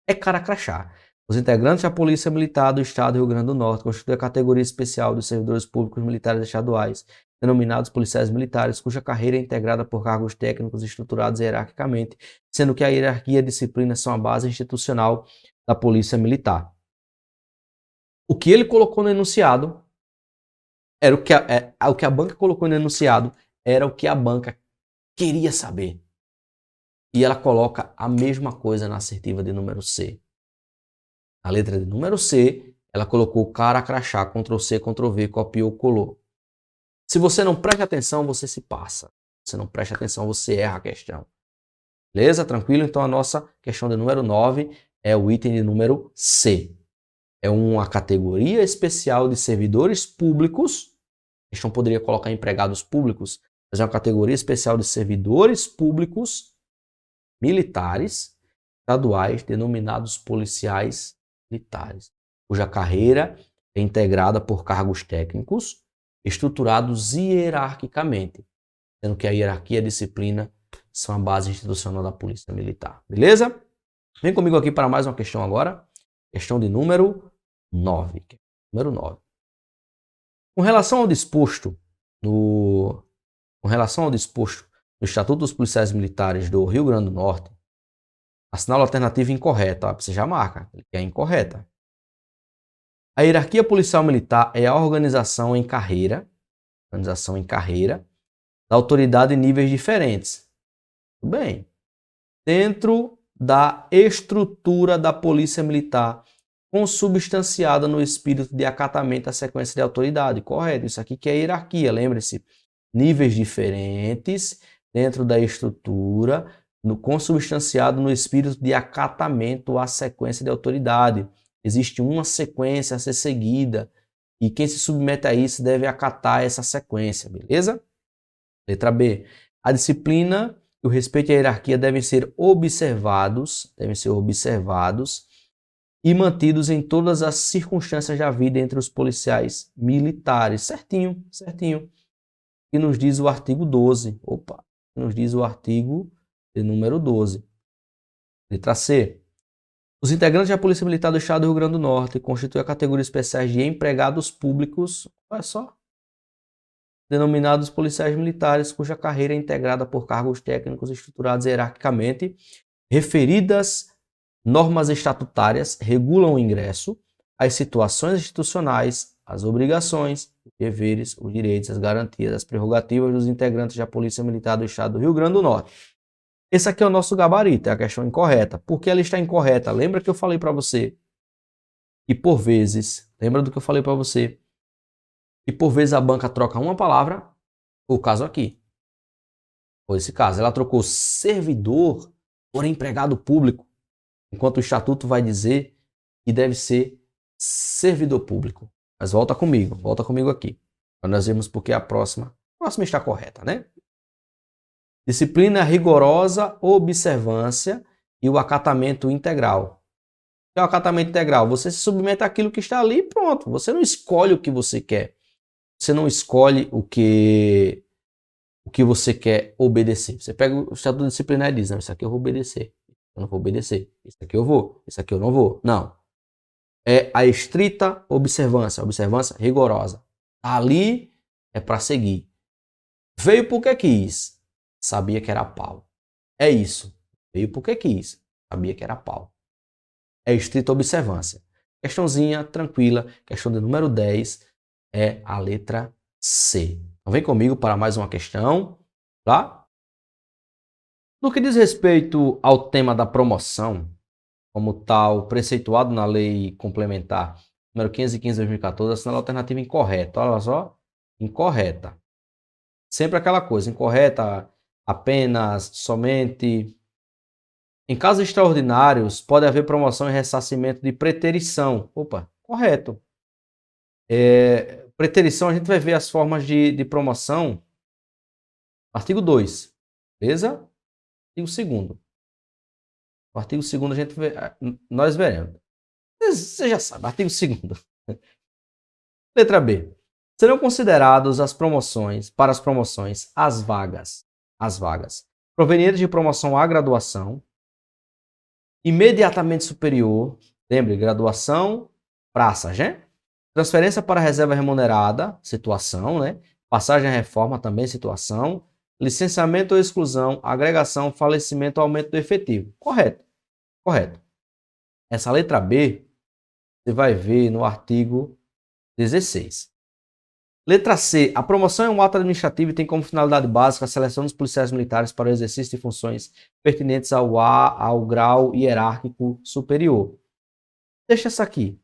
É cara crachá. Os integrantes da Polícia Militar do Estado do Rio Grande do Norte constituem a categoria especial dos servidores públicos militares estaduais, denominados policiais militares, cuja carreira é integrada por cargos técnicos estruturados hierarquicamente, sendo que a hierarquia e a disciplina são a base institucional da Polícia Militar. O que ele colocou no enunciado era o que a banca colocou no enunciado era o que a banca queria saber. E ela coloca a mesma coisa na assertiva de número C. A letra de número C, ela colocou cara crachá, Ctrl+C, Ctrl+V, copiou, colou. Se você não presta atenção, você se passa. Se você não presta atenção, você erra a questão. Beleza? Tranquilo? Então a nossa questão de número 9 é o item de número C. É uma categoria especial de servidores públicos. A questão poderia colocar empregados públicos, mas é uma categoria especial de servidores públicos militares estaduais, denominados policiais militares, cuja carreira é integrada por cargos técnicos estruturados hierarquicamente, sendo que a hierarquia e a disciplina são a base institucional da Polícia Militar. Beleza? Vem comigo aqui para mais uma questão agora. Questão de número 9. Número 9. Com relação ao disposto no Estatuto dos Policiais Militares do Rio Grande do Norte, assinala a alternativa incorreta. Você já marca, que é incorreta. A hierarquia policial militar é a organização em carreira da autoridade em níveis diferentes. Tudo bem. Dentro da estrutura da Polícia Militar, consubstanciada no espírito de acatamento à sequência de autoridade. Correto. Isso aqui que é hierarquia, lembre-se. Níveis diferentes dentro da estrutura, consubstanciado no espírito de acatamento à sequência de autoridade. Existe uma sequência a ser seguida e quem se submete a isso deve acatar essa sequência, beleza? Letra B. A disciplina e o respeito à hierarquia devem ser observados e mantidos em todas as circunstâncias da vida entre os policiais militares. Certinho, certinho. Que nos diz o artigo 12. Que nos diz o artigo de número 12. Letra C. Os integrantes da Polícia Militar do Estado do Rio Grande do Norte constituem a categoria especial de empregados públicos, olha só, denominados policiais militares, cuja carreira é integrada por cargos técnicos estruturados hierarquicamente. Referidas normas estatutárias regulam o ingresso, as situações institucionais, as obrigações, os deveres, os direitos, as garantias, as prerrogativas dos integrantes da Polícia Militar do Estado do Rio Grande do Norte. Esse aqui é o nosso gabarito, é a questão incorreta. Por que ela está incorreta? Lembra que eu falei para você? E por vezes, lembra do que eu falei para você? E por vezes a banca troca uma palavra, o caso aqui. Foi esse caso, ela trocou servidor por empregado público, enquanto o estatuto vai dizer que deve ser servidor público. Mas volta comigo aqui. Para nós vermos porque a próxima está correta, né? Disciplina, rigorosa observância e o acatamento integral. O que é o acatamento integral? Você se submete àquilo que está ali e pronto. Você não escolhe o que você quer. Você não escolhe o que você quer obedecer. Você pega o estatuto disciplinar e diz, não, isso aqui eu vou obedecer. Eu não vou obedecer. Isso aqui eu vou. Isso aqui eu não vou. Não. É a estrita observância. Observância rigorosa. Ali é para seguir. Veio porque quis. Sabia que era pau. É isso. Veio porque quis. Sabia que era pau. É estrita observância. Questãozinha tranquila. Questão de número 10 é a letra C. Então vem comigo para mais uma questão. Tá? No que diz respeito ao tema da promoção, como tal preceituado na Lei Complementar número 515/2014, assinala a alternativa incorreta. Olha só. Incorreta. Sempre aquela coisa, incorreta, apenas, somente. Em casos extraordinários, pode haver promoção e ressarcimento de preterição. Opa, correto. Preterição, a gente vai ver as formas de promoção. Artigo 2, beleza? Artigo 2º. O artigo 2º a gente vê, nós veremos. Você já sabe, artigo 2º. Letra B. Serão considerados para as promoções, as vagas provenientes de promoção à graduação, imediatamente superior, lembre, graduação, praça, né? Transferência para reserva remunerada, situação, né? Passagem à reforma, também situação, licenciamento ou exclusão, agregação, falecimento ou aumento do efetivo. Correto, correto. Essa letra B, você vai ver no artigo 16. Letra C. A promoção é um ato administrativo e tem como finalidade básica a seleção dos policiais militares para o exercício de funções pertinentes ao grau hierárquico superior. Deixa essa aqui.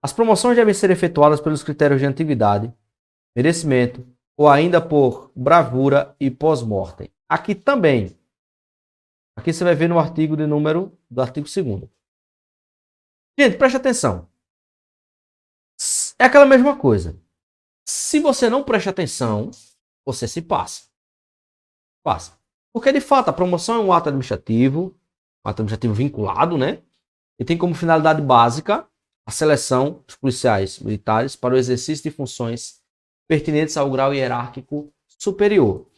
As promoções devem ser efetuadas pelos critérios de antiguidade, merecimento ou ainda por bravura e pós-mortem. Aqui também. Aqui você vai ver no artigo de número do artigo 2º. Gente, preste atenção. É aquela mesma coisa. Se você não presta atenção, você se passa. Passa. Porque, de fato, a promoção é um ato administrativo vinculado, né? E tem como finalidade básica a seleção dos policiais militares para o exercício de funções pertinentes ao grau hierárquico superior.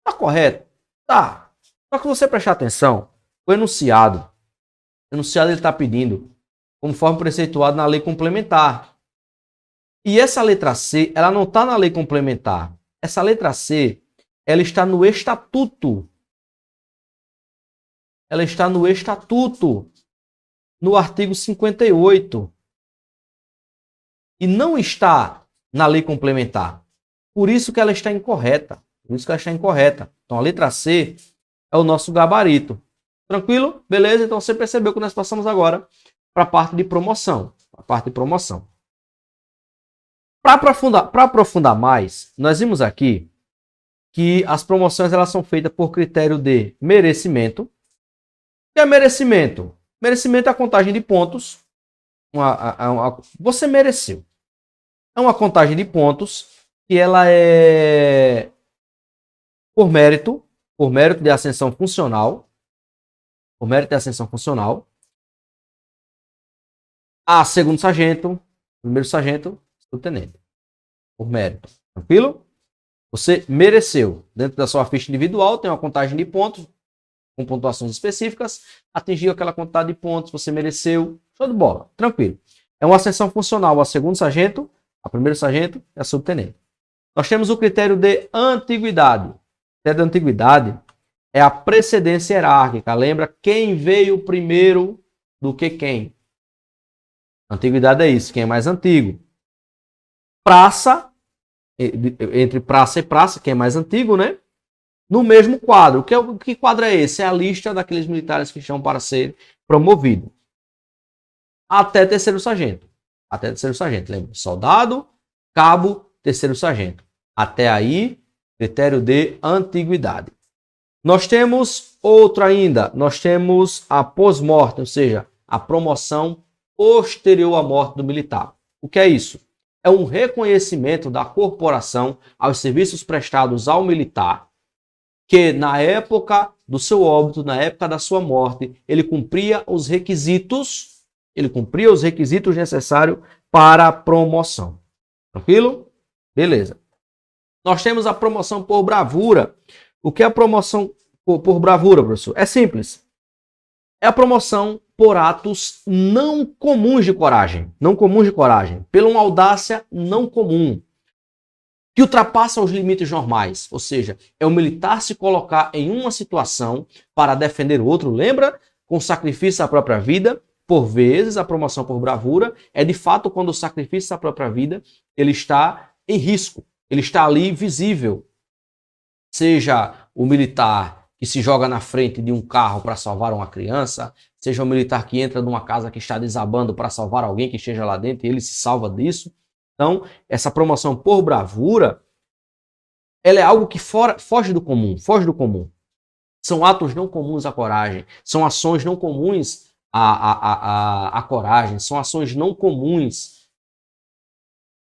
Tá correto? Tá. Só que você prestar atenção, o enunciado ele está pedindo conforme preceituado na lei complementar. E essa letra C, ela não está na lei complementar. Essa letra C, ela está no estatuto. Ela está no estatuto, no artigo 58. E não está na lei complementar. Por isso que ela está incorreta. Então a letra C é o nosso gabarito. Tranquilo? Beleza? Então você percebeu que nós passamos agora para a parte de promoção. Para aprofundar mais, nós vimos aqui que as promoções elas são feitas por critério de merecimento. O que é merecimento? Merecimento é a contagem de pontos. Você mereceu. É uma contagem de pontos que ela é por mérito de ascensão funcional. A segundo sargento, primeiro sargento, subtenente. Por mérito. Tranquilo? Você mereceu. Dentro da sua ficha individual tem uma contagem de pontos com pontuações específicas. Atingiu aquela quantidade de pontos, você mereceu. Show de bola. Tranquilo. É uma ascensão funcional a segundo sargento, a primeiro sargento e a subtenente. Nós temos o critério de antiguidade. O critério de antiguidade é a precedência hierárquica. Lembra quem veio primeiro do que quem? Antiguidade é isso, quem é mais antigo. Praça, entre praça e praça, quem é mais antigo, né? No mesmo quadro. Que quadro é esse? É a lista daqueles militares que estão para ser promovidos. Até terceiro sargento. Lembra? Soldado, cabo, terceiro sargento. Até aí, critério de antiguidade. Nós temos outro ainda. Nós temos a pós-mortem, ou seja, a promoção posterior à morte do militar. O que é isso? É um reconhecimento da corporação aos serviços prestados ao militar que na época do seu óbito, na época da sua morte, ele cumpria os requisitos necessários para a promoção. Tranquilo? Beleza. Nós temos a promoção por bravura. O que é a promoção por bravura, professor? É simples. É a promoção por atos não comuns de coragem. Pela uma audácia não comum, que ultrapassa os limites normais. Ou seja, é o militar se colocar em uma situação para defender o outro. Lembra? Com sacrifício à própria vida. Por vezes, a promoção por bravura é de fato quando o sacrifício à própria vida ele está em risco. Ele está ali visível. Seja o militar que se joga na frente de um carro para salvar uma criança, seja o militar que entra numa casa que está desabando para salvar alguém que esteja lá dentro e ele se salva disso. Então, essa promoção por bravura ela é algo que foge do comum, foge do comum. São atos não comuns à coragem, são ações não comuns à coragem, são ações não comuns.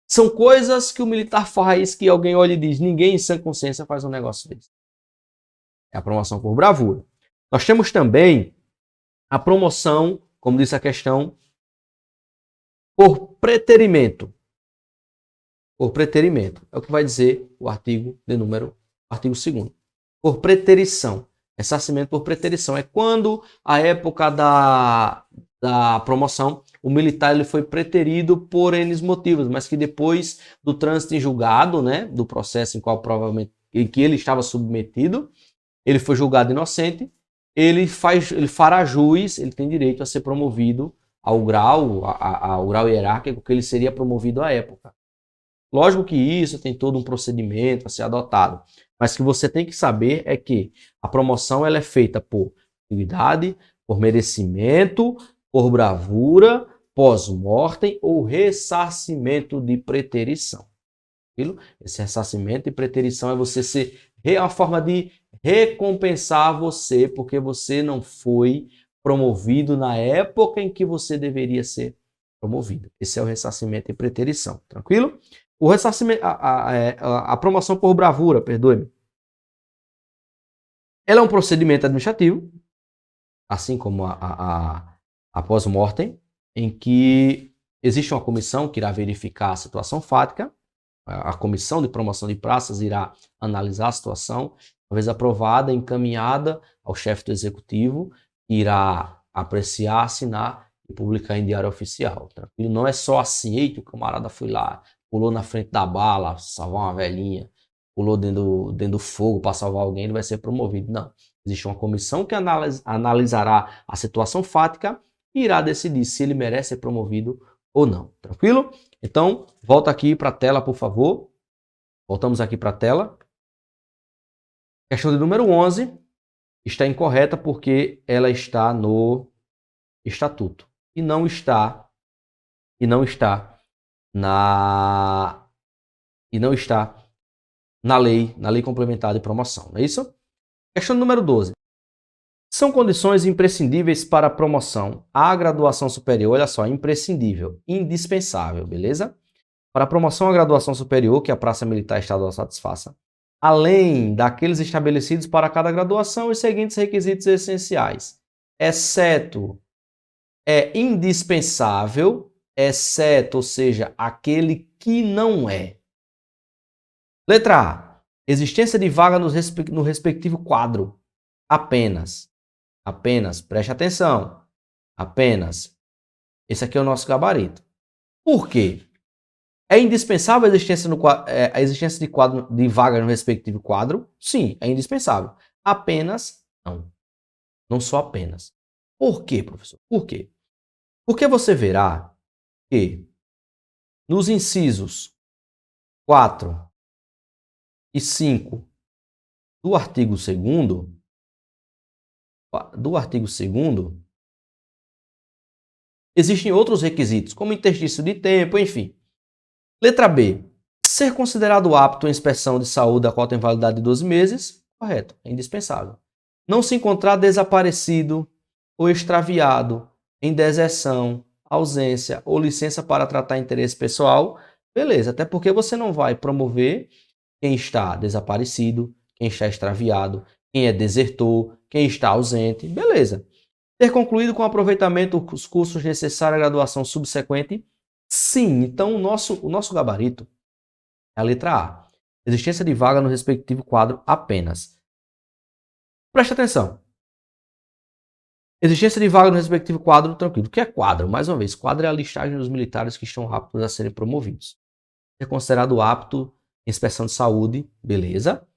São coisas que o militar faz que alguém olha e diz, ninguém em sã consciência faz um negócio desse. É a promoção por bravura. Nós temos também a promoção, como disse a questão, por preterimento. Por preterimento. É o que vai dizer o artigo 2º. Por preterição. Ressarcimento por preterição. É quando a época da promoção, o militar ele foi preterido por N motivos, mas que depois do trânsito em julgado, né, do processo em que ele estava submetido, ele foi julgado inocente, ele fará jus, ele tem direito a ser promovido ao grau hierárquico que ele seria promovido à época. Lógico que isso tem todo um procedimento a ser adotado, mas que você tem que saber é que a promoção ela é feita por atividade, por merecimento, por bravura, pós-mortem ou ressarcimento de preterição. Esse ressarcimento de preterição é uma forma de recompensar você porque você não foi promovido na época em que você deveria ser promovido. Esse é o ressarcimento de preterição, tranquilo? O ressarcimento, a promoção por bravura, perdoe-me, ela é um procedimento administrativo, assim como a pós-mortem, em que existe uma comissão que irá verificar a situação fática, a comissão de promoção de praças irá analisar a situação, uma vez aprovada, encaminhada ao chefe do executivo, irá apreciar, assinar e publicar em diário oficial. Tranquilo? Não é só assim, eita, o camarada foi lá, pulou na frente da bala, salvar uma velhinha, pulou dentro do fogo para salvar alguém, ele vai ser promovido. Não. Existe uma comissão que analisará a situação fática e irá decidir se ele merece ser promovido ou não. Tranquilo? Então, volta aqui para a tela, por favor. Voltamos aqui para a tela. Questão de número 11 está incorreta porque ela está no estatuto e não está na lei complementar de promoção. Não é isso? Questão número 12. São condições imprescindíveis para a promoção à graduação superior, olha só, imprescindível, indispensável, beleza? Para a promoção à graduação superior, que a Praça Militar Estadual satisfaça, além daqueles estabelecidos para cada graduação, os seguintes requisitos essenciais, exceto indispensável, exceto, ou seja, aquele que não é. Letra A. Existência de vaga no respectivo quadro. Apenas, preste atenção. Apenas. Esse aqui é o nosso gabarito. Por quê? É indispensável a existência de vaga no respectivo quadro? Sim, é indispensável. Apenas, não. Não só apenas. Por quê, professor? Por quê? Porque você verá que nos incisos 4 e 5 do artigo 2º, existem outros requisitos, como interstício de tempo, enfim. Letra B. Ser considerado apto em inspeção de saúde a qual tem validade de 12 meses, correto, é indispensável. Não se encontrar desaparecido ou extraviado em deserção, ausência ou licença para tratar interesse pessoal, beleza, até porque você não vai promover quem está desaparecido, quem está extraviado, quem é desertor, quem está ausente, beleza. Ter concluído com aproveitamento os cursos necessários à graduação subsequente, sim. Então, o nosso gabarito é a letra A. Existência de vaga no respectivo quadro apenas. Preste atenção. Existência de vaga no respectivo quadro, tranquilo. O que é quadro? Mais uma vez, quadro é a listagem dos militares que estão aptos a serem promovidos. Ser considerado apto em inspeção de saúde, beleza.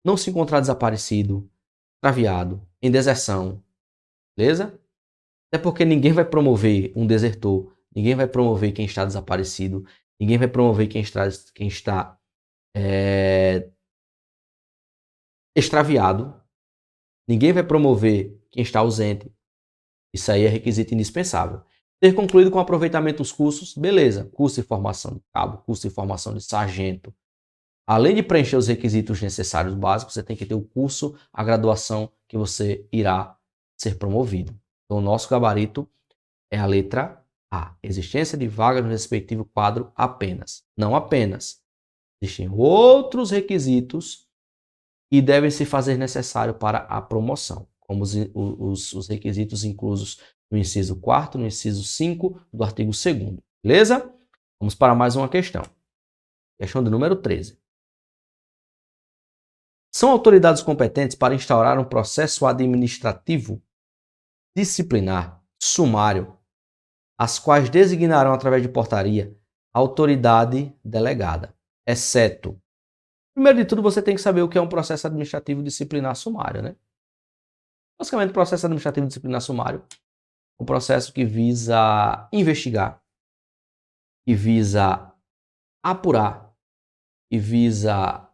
Não se encontrar desaparecido, extraviado, em deserção, beleza? Até porque ninguém vai promover um desertor, ninguém vai promover quem está desaparecido, ninguém vai promover quem está extraviado, ninguém vai promover quem está ausente. Isso aí é requisito indispensável. Ter concluído com aproveitamento os cursos, beleza. Curso de formação de cabo, curso de formação de sargento, além de preencher os requisitos necessários básicos, você tem que ter o curso, a graduação que você irá ser promovido. Então, o nosso gabarito é a letra A. Existência de vagas no respectivo quadro apenas. Não apenas. Existem outros requisitos e devem se fazer necessário para a promoção, como os requisitos inclusos no inciso 4º, no inciso 5 do artigo 2º. Beleza? Vamos para mais uma questão. Questão de número 13. São autoridades competentes para instaurar um processo administrativo disciplinar sumário, as quais designarão através de portaria a autoridade delegada, exceto. Primeiro de tudo, você tem que saber o que é um processo administrativo disciplinar sumário, né? Basicamente, processo administrativo disciplinar sumário é um processo que visa investigar, que visa apurar, que visa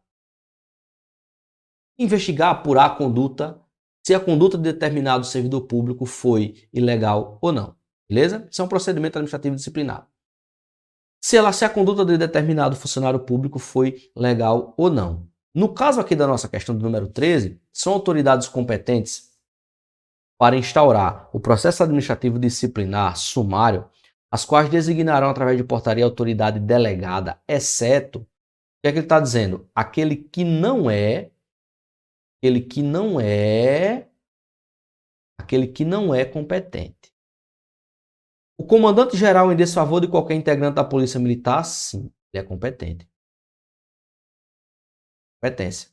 investigar, apurar a conduta, se a conduta de determinado servidor público foi ilegal ou não. Beleza? Isso é um procedimento administrativo disciplinar. Se a conduta de determinado funcionário público foi legal ou não. No caso aqui da nossa questão do número 13, são autoridades competentes para instaurar o processo administrativo disciplinar sumário, as quais designarão através de portaria a autoridade delegada, exceto, o que é que ele está dizendo? Aquele que não é competente. O comandante-geral em desfavor de qualquer integrante da Polícia Militar, sim, ele é competente. Competência.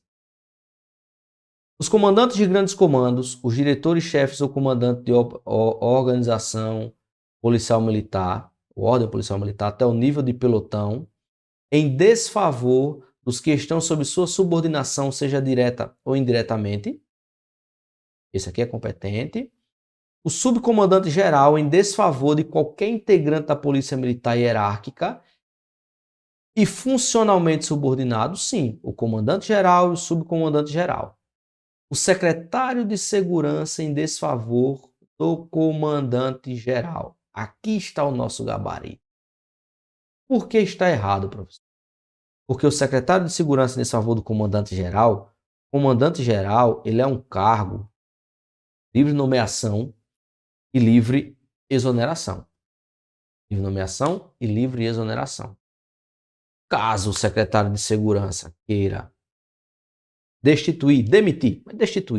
Os comandantes de grandes comandos, os diretores-chefes ou comandante de organização policial militar, ordem policial militar, até o nível de pelotão, em desfavor dos que estão sob sua subordinação, seja direta ou indiretamente. Esse aqui é competente. O subcomandante-geral em desfavor de qualquer integrante da Polícia Militar hierárquica e funcionalmente subordinado, sim, o comandante-geral e o subcomandante-geral. O secretário de segurança em desfavor do comandante-geral. Aqui está o nosso gabarito. Por que está errado, professor? Porque o secretário de segurança em desfavor do comandante-geral, ele é um cargo livre de nomeação e livre exoneração. Livre nomeação e livre exoneração. Caso o secretário de segurança queira destituir,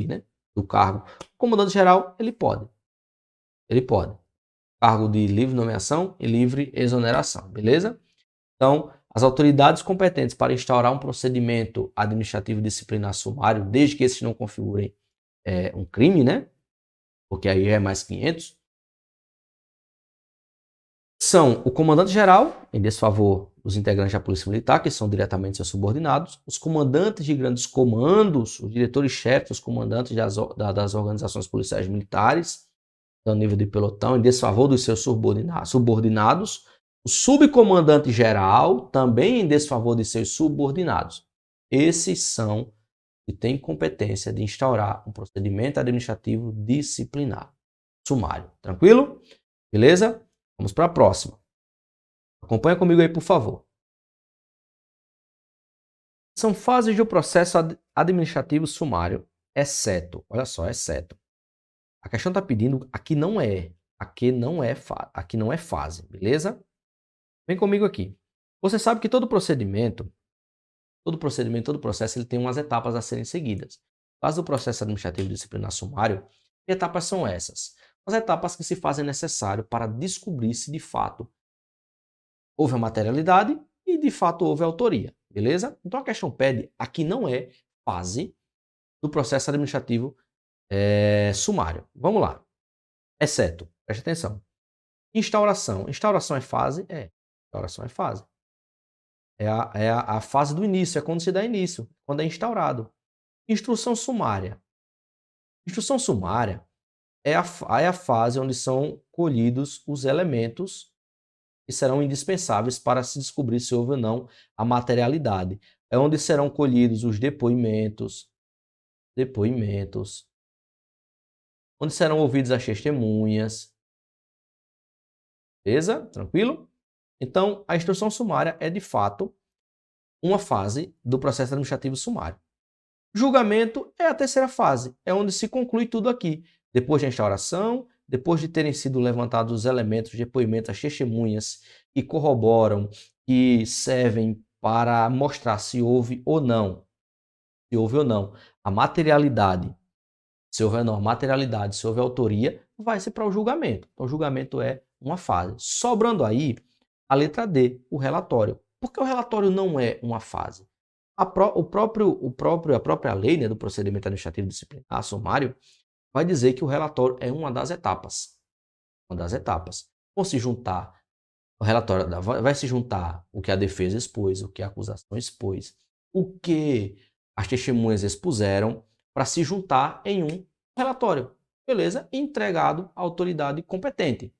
né, do cargo, o comandante-geral, ele pode. Cargo de livre nomeação e livre exoneração, beleza? Então, as autoridades competentes para instaurar um procedimento administrativo disciplinar sumário, desde que esses não configurem um crime, né? Porque aí é mais 500, são o comandante-geral, em desfavor dos integrantes da Polícia Militar, que são diretamente seus subordinados, os comandantes de grandes comandos, os diretores-chefes, os comandantes das organizações policiais militares, no nível de pelotão, em desfavor dos seus subordinados, o subcomandante-geral, também em desfavor de seus subordinados. Esses são que têm competência de instaurar um procedimento administrativo disciplinar sumário. Tranquilo? Beleza? Vamos para a próxima. Acompanha comigo aí, por favor. São fases do processo administrativo sumário, exceto, olha só, exceto. A questão está pedindo, aqui não é fase, beleza? Vem comigo aqui. Você sabe que todo processo, ele tem umas etapas a serem seguidas. No caso do processo administrativo disciplinar sumário, que etapas são essas? As etapas que se fazem necessário para descobrir se de fato houve a materialidade e de fato houve a autoria, beleza? Então a questão pede, aqui não é fase do processo administrativo sumário. Vamos lá. Exceto, preste atenção. Instauração. Instauração é fase? É. Instauração é fase. É a fase do início, é quando se dá início, quando é instaurado. Instrução sumária. Instrução sumária é a fase onde são colhidos os elementos que serão indispensáveis para se descobrir se houve ou não a materialidade. É onde serão colhidos os depoimentos, onde serão ouvidas as testemunhas. Beleza? Tranquilo? Então, a instrução sumária é, de fato, uma fase do processo administrativo sumário. Julgamento é a terceira fase, é onde se conclui tudo aqui. Depois da instauração, depois de terem sido levantados os elementos de depoimento, as testemunhas que corroboram, que servem para mostrar se houve ou não, a materialidade, se houver ou não a materialidade, se houver autoria, vai ser para o julgamento. Então, o julgamento é uma fase. Sobrando aí a letra D, o relatório. Porque o relatório não é uma fase. A própria lei, né, do procedimento administrativo disciplinar sumário vai dizer que o relatório é uma das etapas. Uma das etapas. Vão se juntar, o relatório vai se juntar o que a defesa expôs, o que a acusação expôs, o que as testemunhas expuseram, para se juntar em um relatório. Beleza? Entregado à autoridade competente.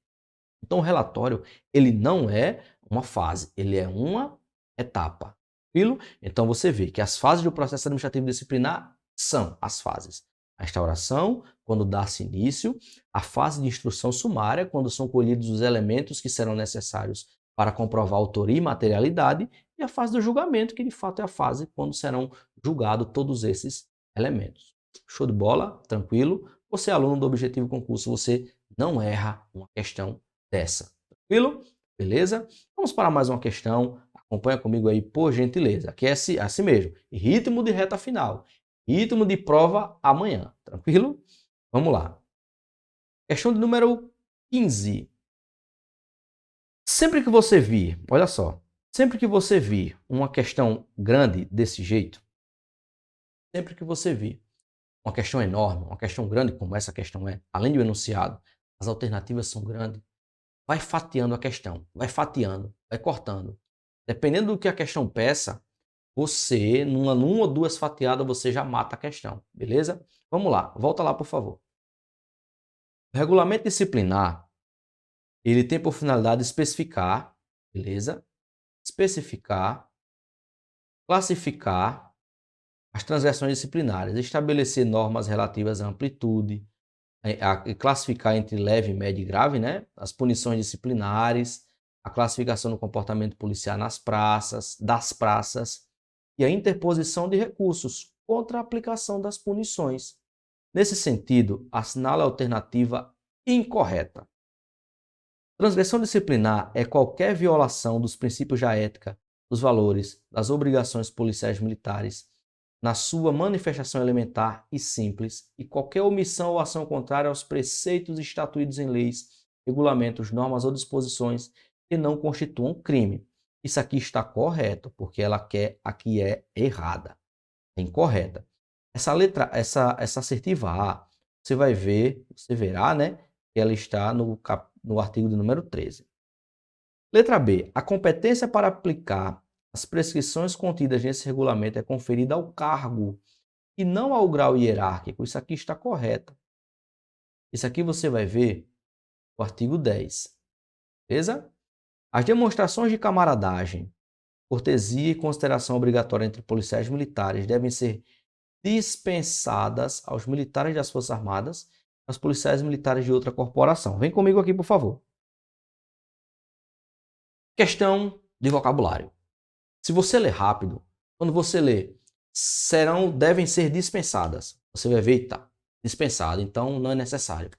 Então, o relatório, ele não é uma fase, ele é uma etapa. Tranquilo? Então, você vê que as fases do processo administrativo disciplinar são as fases. A instauração, quando dá-se início, a fase de instrução sumária, quando são colhidos os elementos que serão necessários para comprovar autoria e materialidade, e a fase do julgamento, que de fato é a fase quando serão julgados todos esses elementos. Show de bola? Tranquilo? Você é aluno do Objetivo Concurso, você não erra uma questão dessa. Tranquilo? Beleza? Vamos para mais uma questão. Acompanha comigo aí, por gentileza. Aqui é assim mesmo. Ritmo de reta final. Ritmo de prova amanhã. Tranquilo? Vamos lá. Questão de número 15. Sempre que você vir, olha só, sempre que você vir uma questão grande desse jeito, sempre que você vir uma questão enorme, uma questão grande como essa questão é, além do enunciado, as alternativas são grandes, vai fatiando a questão, vai fatiando, vai cortando. Dependendo do que a questão peça, você, numa ou duas fatiadas, você já mata a questão, beleza? Vamos lá, volta lá, por favor. O regulamento disciplinar, ele tem por finalidade especificar, beleza? Especificar, classificar as transgressões disciplinares, estabelecer normas relativas à amplitude, classificar entre leve, médio e grave, né? As punições disciplinares, a classificação do comportamento policial das praças e a interposição de recursos contra a aplicação das punições. Nesse sentido, assinala a alternativa incorreta. Transgressão disciplinar é qualquer violação dos princípios da ética, dos valores, das obrigações policiais militares, na sua manifestação elementar e simples, e qualquer omissão ou ação contrária aos preceitos instituídos em leis, regulamentos, normas ou disposições que não constituam crime. Isso aqui está correto, porque aqui é errada, é incorreta. Essa letra, essa assertiva A, você verá, né, que ela está no artigo de número 13. Letra B. A competência para aplicar as prescrições contidas nesse regulamento é conferida ao cargo e não ao grau hierárquico. Isso aqui está correto. Isso aqui você vai ver no artigo 10. Beleza? As demonstrações de camaradagem, cortesia e consideração obrigatória entre policiais militares devem ser dispensadas aos militares das Forças Armadas e aos policiais militares de outra corporação. Vem comigo aqui, por favor. Questão de vocabulário. Se você ler rápido, quando você lê devem ser dispensadas, você vai ver, tá, dispensado, então não é necessário.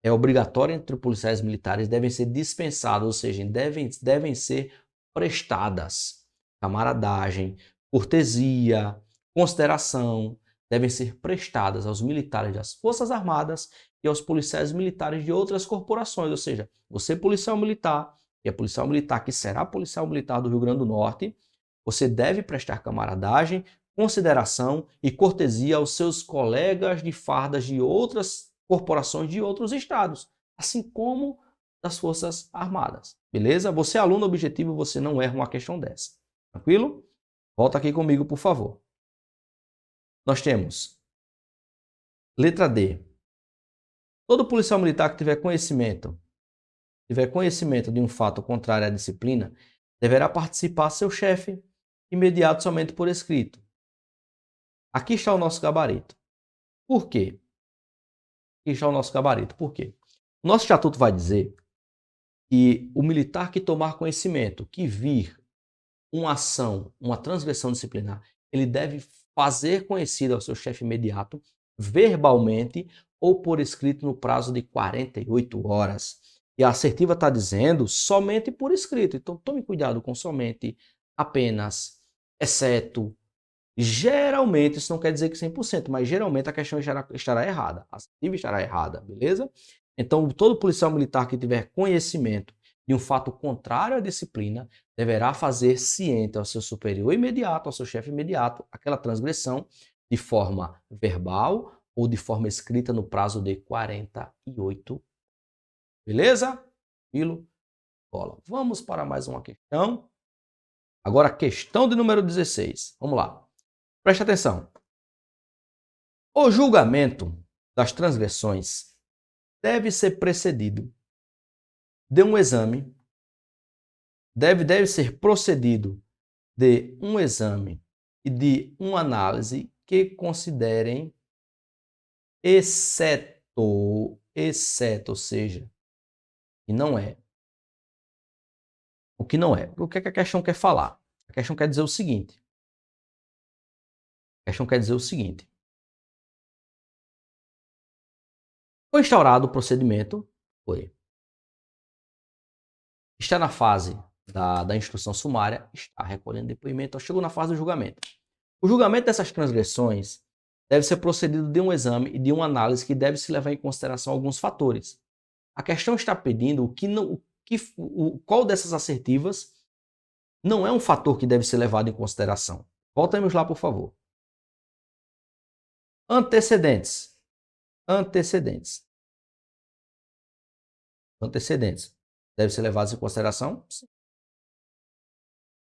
É obrigatório entre policiais militares, devem ser dispensadas, ou seja, devem ser prestadas. Camaradagem, cortesia, consideração, devem ser prestadas aos militares das Forças Armadas e aos policiais militares de outras corporações, ou seja, você policial militar, e é policial militar que será policial militar do Rio Grande do Norte, você deve prestar camaradagem, consideração e cortesia aos seus colegas de fardas de outras corporações de outros estados, assim como das Forças Armadas. Beleza? Você é aluno objetivo, você não erra uma questão dessa. Tranquilo? Volta aqui comigo, por favor. Nós temos letra D. Todo policial militar que tiver conhecimento de um fato contrário à disciplina, deverá participar seu chefe imediato somente por escrito. Aqui está o nosso gabarito. Por quê? Aqui está o nosso gabarito. Por quê? O nosso estatuto vai dizer que o militar que tomar conhecimento, que vir uma ação, uma transgressão disciplinar, ele deve fazer conhecido ao seu chefe imediato, verbalmente ou por escrito no prazo de 48 horas. E a assertiva está dizendo somente por escrito. Então tome cuidado com somente, apenas, exceto. Geralmente, isso não quer dizer que 100%, mas geralmente a questão estará errada. A assertiva estará errada, beleza? Então, todo policial militar que tiver conhecimento de um fato contrário à disciplina deverá fazer ciente ao seu superior imediato, ao seu chefe imediato, aquela transgressão de forma verbal ou de forma escrita no prazo de 48. Beleza? Filo, bola. Vamos para mais uma questão. Agora, questão de número 16. Vamos lá. Preste atenção. O julgamento das transgressões deve ser precedido de um exame, deve ser procedido de um exame e de uma análise que considerem exceto, ou seja, que não é. O que não é. O que é que a questão quer falar? A questão quer dizer o seguinte. Foi instaurado o procedimento, foi. Está na fase da instrução sumária, está recolhendo depoimento, chegou na fase do julgamento. O julgamento dessas transgressões deve ser procedido de um exame e de uma análise que deve se levar em consideração alguns fatores. A questão está pedindo qual dessas assertivas não é um fator que deve ser levado em consideração. Voltemos lá, por favor. Antecedentes. Devem ser levados em consideração? Sim.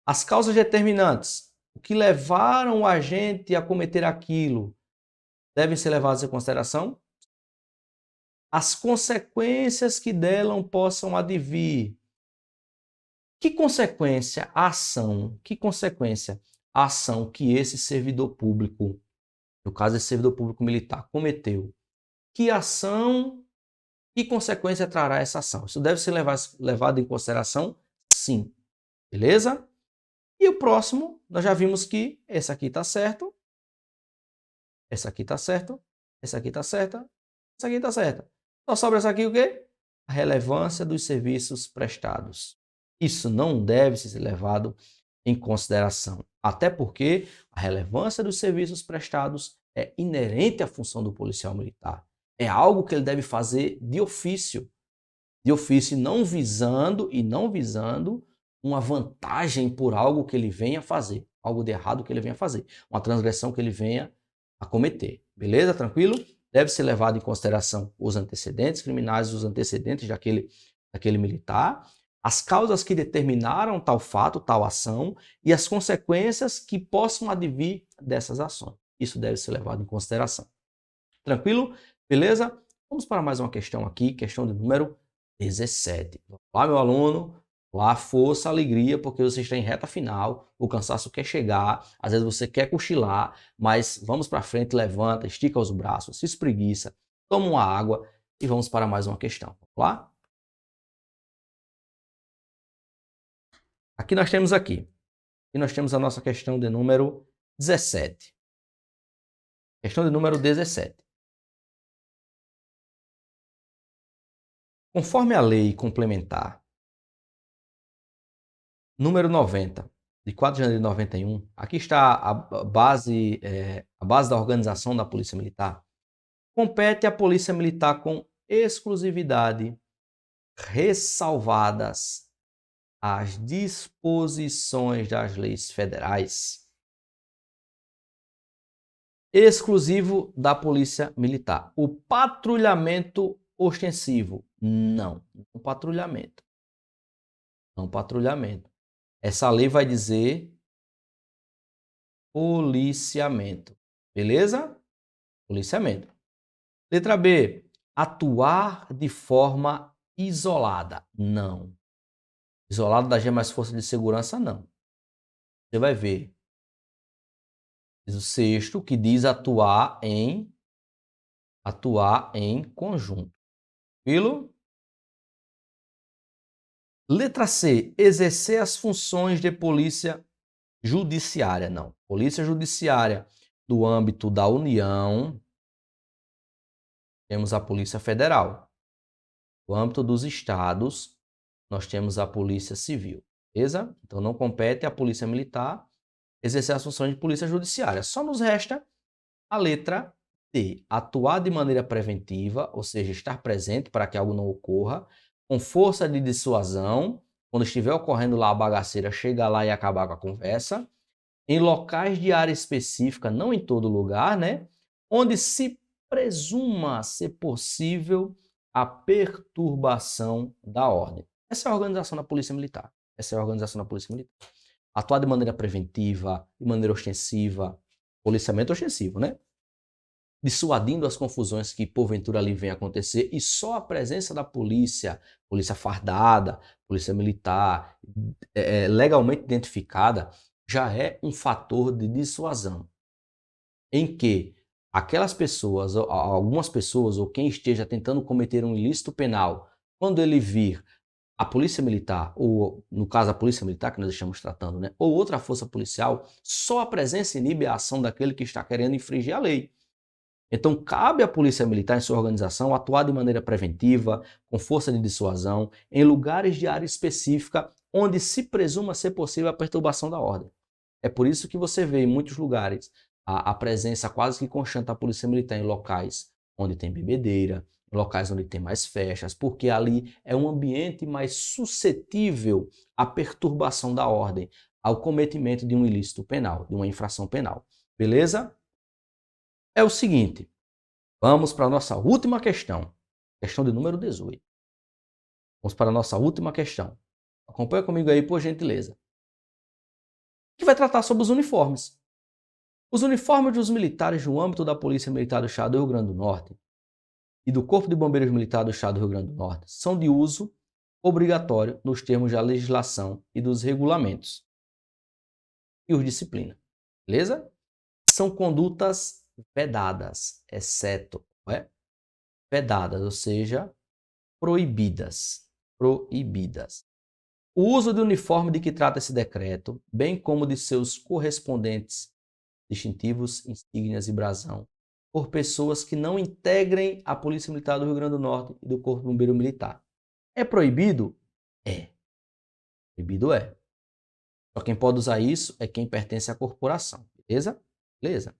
As causas determinantes, o que levaram o agente a cometer aquilo, devem ser levadas em consideração? As consequências que delas possam advir. Que consequência a ação que esse servidor público, no caso esse servidor público militar, cometeu? Que ação, que consequência trará essa ação? Isso deve ser levado em consideração? Sim. Beleza? E o próximo, nós já vimos que esse aqui está certo, essa aqui está certo, essa aqui está certa, essa aqui está certa. Só sobra essa aqui o quê? A relevância dos serviços prestados. Isso não deve ser levado em consideração, até porque a relevância dos serviços prestados é inerente à função do policial militar. É algo que ele deve fazer de ofício, não visando uma vantagem por algo que ele venha fazer, algo de errado que ele venha fazer, uma transgressão que ele venha a cometer. Beleza? Tranquilo? Deve ser levado em consideração os antecedentes criminais, os antecedentes daquele militar, as causas que determinaram tal fato, tal ação e as consequências que possam advir dessas ações. Isso deve ser levado em consideração. Tranquilo? Beleza? Vamos para mais uma questão aqui, questão de número 17. Vamos lá, meu aluno. Lá, força, alegria, porque você está em reta final, o cansaço quer chegar, às vezes você quer cochilar, mas vamos para frente, levanta, estica os braços, se espreguiça, toma uma água e vamos para mais uma questão. Vamos lá? Aqui nós temos a nossa questão de número 17. Questão de número 17. Conforme a lei complementar número 90, de 4 de janeiro de 91, aqui está a base da organização da Polícia Militar. Compete à Polícia Militar com exclusividade, ressalvadas as disposições das leis federais, exclusivo da Polícia Militar. O patrulhamento ostensivo, não patrulhamento. Essa lei vai dizer policiamento. Beleza? Policiamento. Letra B. Atuar de forma isolada. Não. Isolado das demais forças de segurança, não. Você vai ver. Diz o sexto, que diz atuar em conjunto. Tranquilo? Letra C. Exercer as funções de polícia judiciária, não. Polícia Judiciária do âmbito da União, temos a Polícia Federal. No âmbito dos estados, nós temos a Polícia Civil, beleza? Então não compete à Polícia Militar exercer as funções de Polícia Judiciária. Só nos resta a letra D, atuar de maneira preventiva, ou seja, estar presente para que algo não ocorra, com força de dissuasão, quando estiver ocorrendo lá a bagaceira, chegar lá e acabar com a conversa, em locais de área específica, não em todo lugar, né? Onde se presuma ser possível a perturbação da ordem. Essa é a organização da Polícia Militar. Essa é a organização da Polícia Militar. Atuar de maneira preventiva, de maneira ostensiva, policiamento ostensivo, né? Dissuadindo as confusões que porventura ali venham a acontecer, e só a presença da polícia, polícia fardada, polícia militar, legalmente identificada, já é um fator de dissuasão, em que aquelas pessoas, algumas pessoas, ou quem esteja tentando cometer um ilícito penal, quando ele vir a polícia militar, ou no caso a polícia militar que nós estamos tratando, né, ou outra força policial, só a presença inibe a ação daquele que está querendo infringir a lei. Então, cabe à Polícia Militar, em sua organização, atuar de maneira preventiva, com força de dissuasão, em lugares de área específica, onde se presuma ser possível a perturbação da ordem. É por isso que você vê em muitos lugares a presença quase que constante da Polícia Militar em locais onde tem bebedeira, em locais onde tem mais festas, porque ali é um ambiente mais suscetível à perturbação da ordem, ao cometimento de um ilícito penal, de uma infração penal. Beleza? É o seguinte, vamos para a nossa última questão, questão de número 18. Vamos para a nossa última questão. Acompanha comigo aí, por gentileza. Que vai tratar sobre os uniformes. Os uniformes dos militares no âmbito da Polícia Militar do Estado do Rio Grande do Norte e do Corpo de Bombeiros Militar do Estado do Rio Grande do Norte são de uso obrigatório nos termos da legislação e dos regulamentos e os disciplinas. Beleza? São condutas vedadas, exceto, vedadas, ou seja, proibidas. Proibidas. O uso do uniforme de que trata esse decreto, bem como de seus correspondentes distintivos, insígnias e brasão, por pessoas que não integrem a Polícia Militar do Rio Grande do Norte e do Corpo de Bombeiro Militar. É proibido? É. Proibido é. Só quem pode usar isso é quem pertence à corporação. Beleza? Beleza.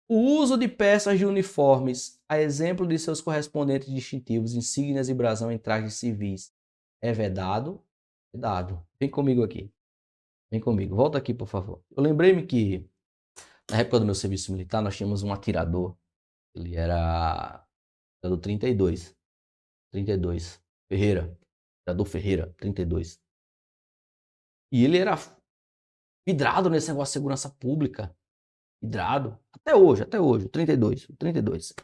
O uso de peças de uniformes, a exemplo de seus correspondentes distintivos, insígnias e brasão em trajes civis, é vedado? Vedado. Vem comigo aqui. Vem comigo. Volta aqui, por favor. Eu lembrei-me que, na época do meu serviço militar, nós tínhamos um atirador. Ele era do 32. 32. Ferreira. Atirador Ferreira, 32. E ele era vidrado nesse negócio de segurança pública. Vidrado. Até hoje. O 32. O 32.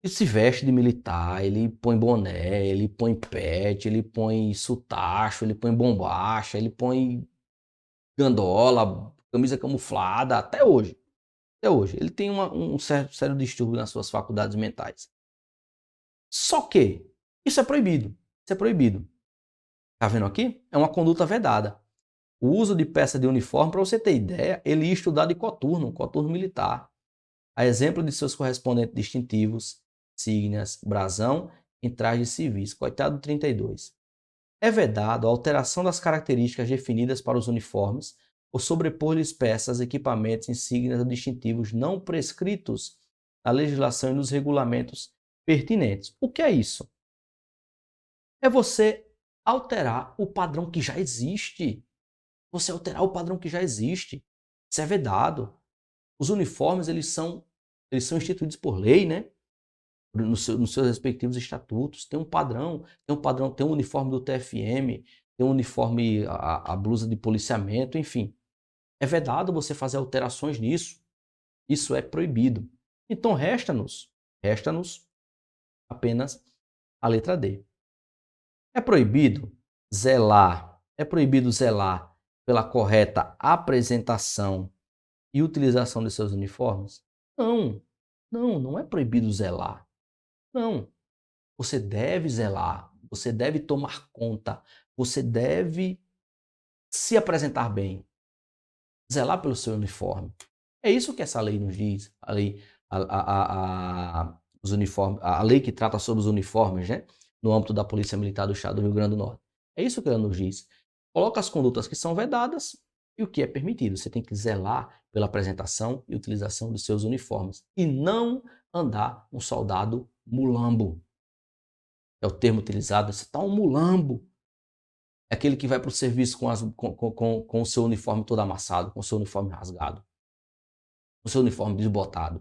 Ele se veste de militar, ele põe boné, ele põe pet, ele põe sutacho, ele põe bombacha, ele põe gandola, camisa camuflada, até hoje. Até hoje. Ele tem um sério distúrbio nas suas faculdades mentais. Só que isso é proibido. Isso é proibido. Tá vendo aqui? É uma conduta vedada. O uso de peça de uniforme, para você ter ideia, ele ia estudar de coturno militar. A exemplo de seus correspondentes distintivos, insígnias, brasão, em trajes civis. Coitado do 32. É vedado a alteração das características definidas para os uniformes ou sobrepor-lhes peças, equipamentos, insígnias ou distintivos não prescritos na legislação e nos regulamentos pertinentes. O que é isso? É você alterar o padrão que já existe. Você alterar o padrão que já existe. Isso é vedado. Os uniformes, eles são instituídos por lei, né? Nos seus respectivos estatutos. Tem um padrão, tem um uniforme do TFM, tem um uniforme, a blusa de policiamento, enfim. É vedado você fazer alterações nisso. Isso é proibido. Então resta-nos apenas a letra D. É proibido zelar pela correta apresentação e utilização de seus uniformes? Não, não é proibido zelar. Não. Você deve zelar, você deve tomar conta, você deve se apresentar bem, zelar pelo seu uniforme. É isso que essa lei nos diz, a lei, os uniformes, a lei que trata sobre os uniformes, né, no âmbito da Polícia Militar do Estado do Rio Grande do Norte. É isso que ela nos diz. Coloca as condutas que são vedadas e o que é permitido. Você tem que zelar pela apresentação e utilização dos seus uniformes e não andar um soldado mulambo. É o termo utilizado. Você está um mulambo. É aquele que vai para o serviço com o seu uniforme todo amassado, com o seu uniforme rasgado, com o seu uniforme desbotado,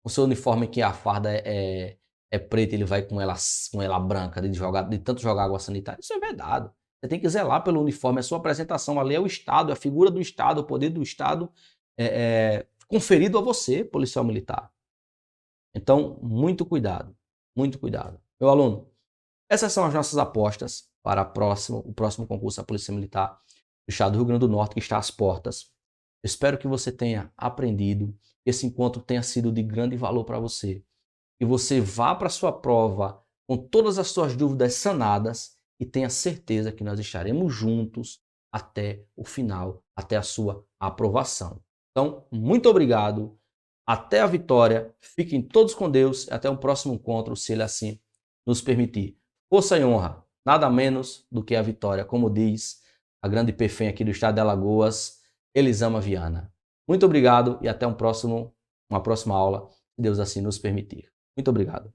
com o seu uniforme que a farda é preta, ele vai com ela branca, de tanto jogar água sanitária. Isso é vedado. Você tem que zelar pelo uniforme, a sua apresentação ali é o Estado, é a figura do Estado, o poder do Estado conferido a você, policial militar. Então, muito cuidado, muito cuidado. Meu aluno, essas são as nossas apostas para o próximo concurso da Polícia Militar do Estado do Rio Grande do Norte, que está às portas. Eu espero que você tenha aprendido, que esse encontro tenha sido de grande valor para você. Que você vá para a sua prova com todas as suas dúvidas sanadas e tenha certeza que nós estaremos juntos até o final, até a sua aprovação. Então, muito obrigado, até a vitória, fiquem todos com Deus e até um próximo encontro, se Ele assim nos permitir. Força e honra, nada menos do que a vitória, como diz a grande perfém aqui do estado de Alagoas, Elisama Viana. Muito obrigado e até uma próxima aula, se Deus assim nos permitir. Muito obrigado.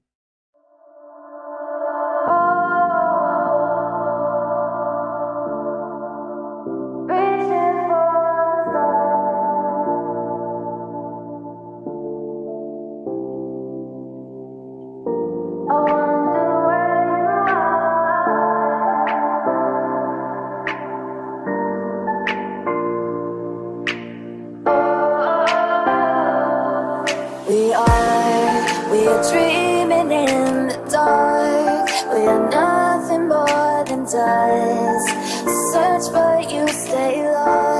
We are dreaming in the dark. We are nothing more than dust. Search but you stay lost.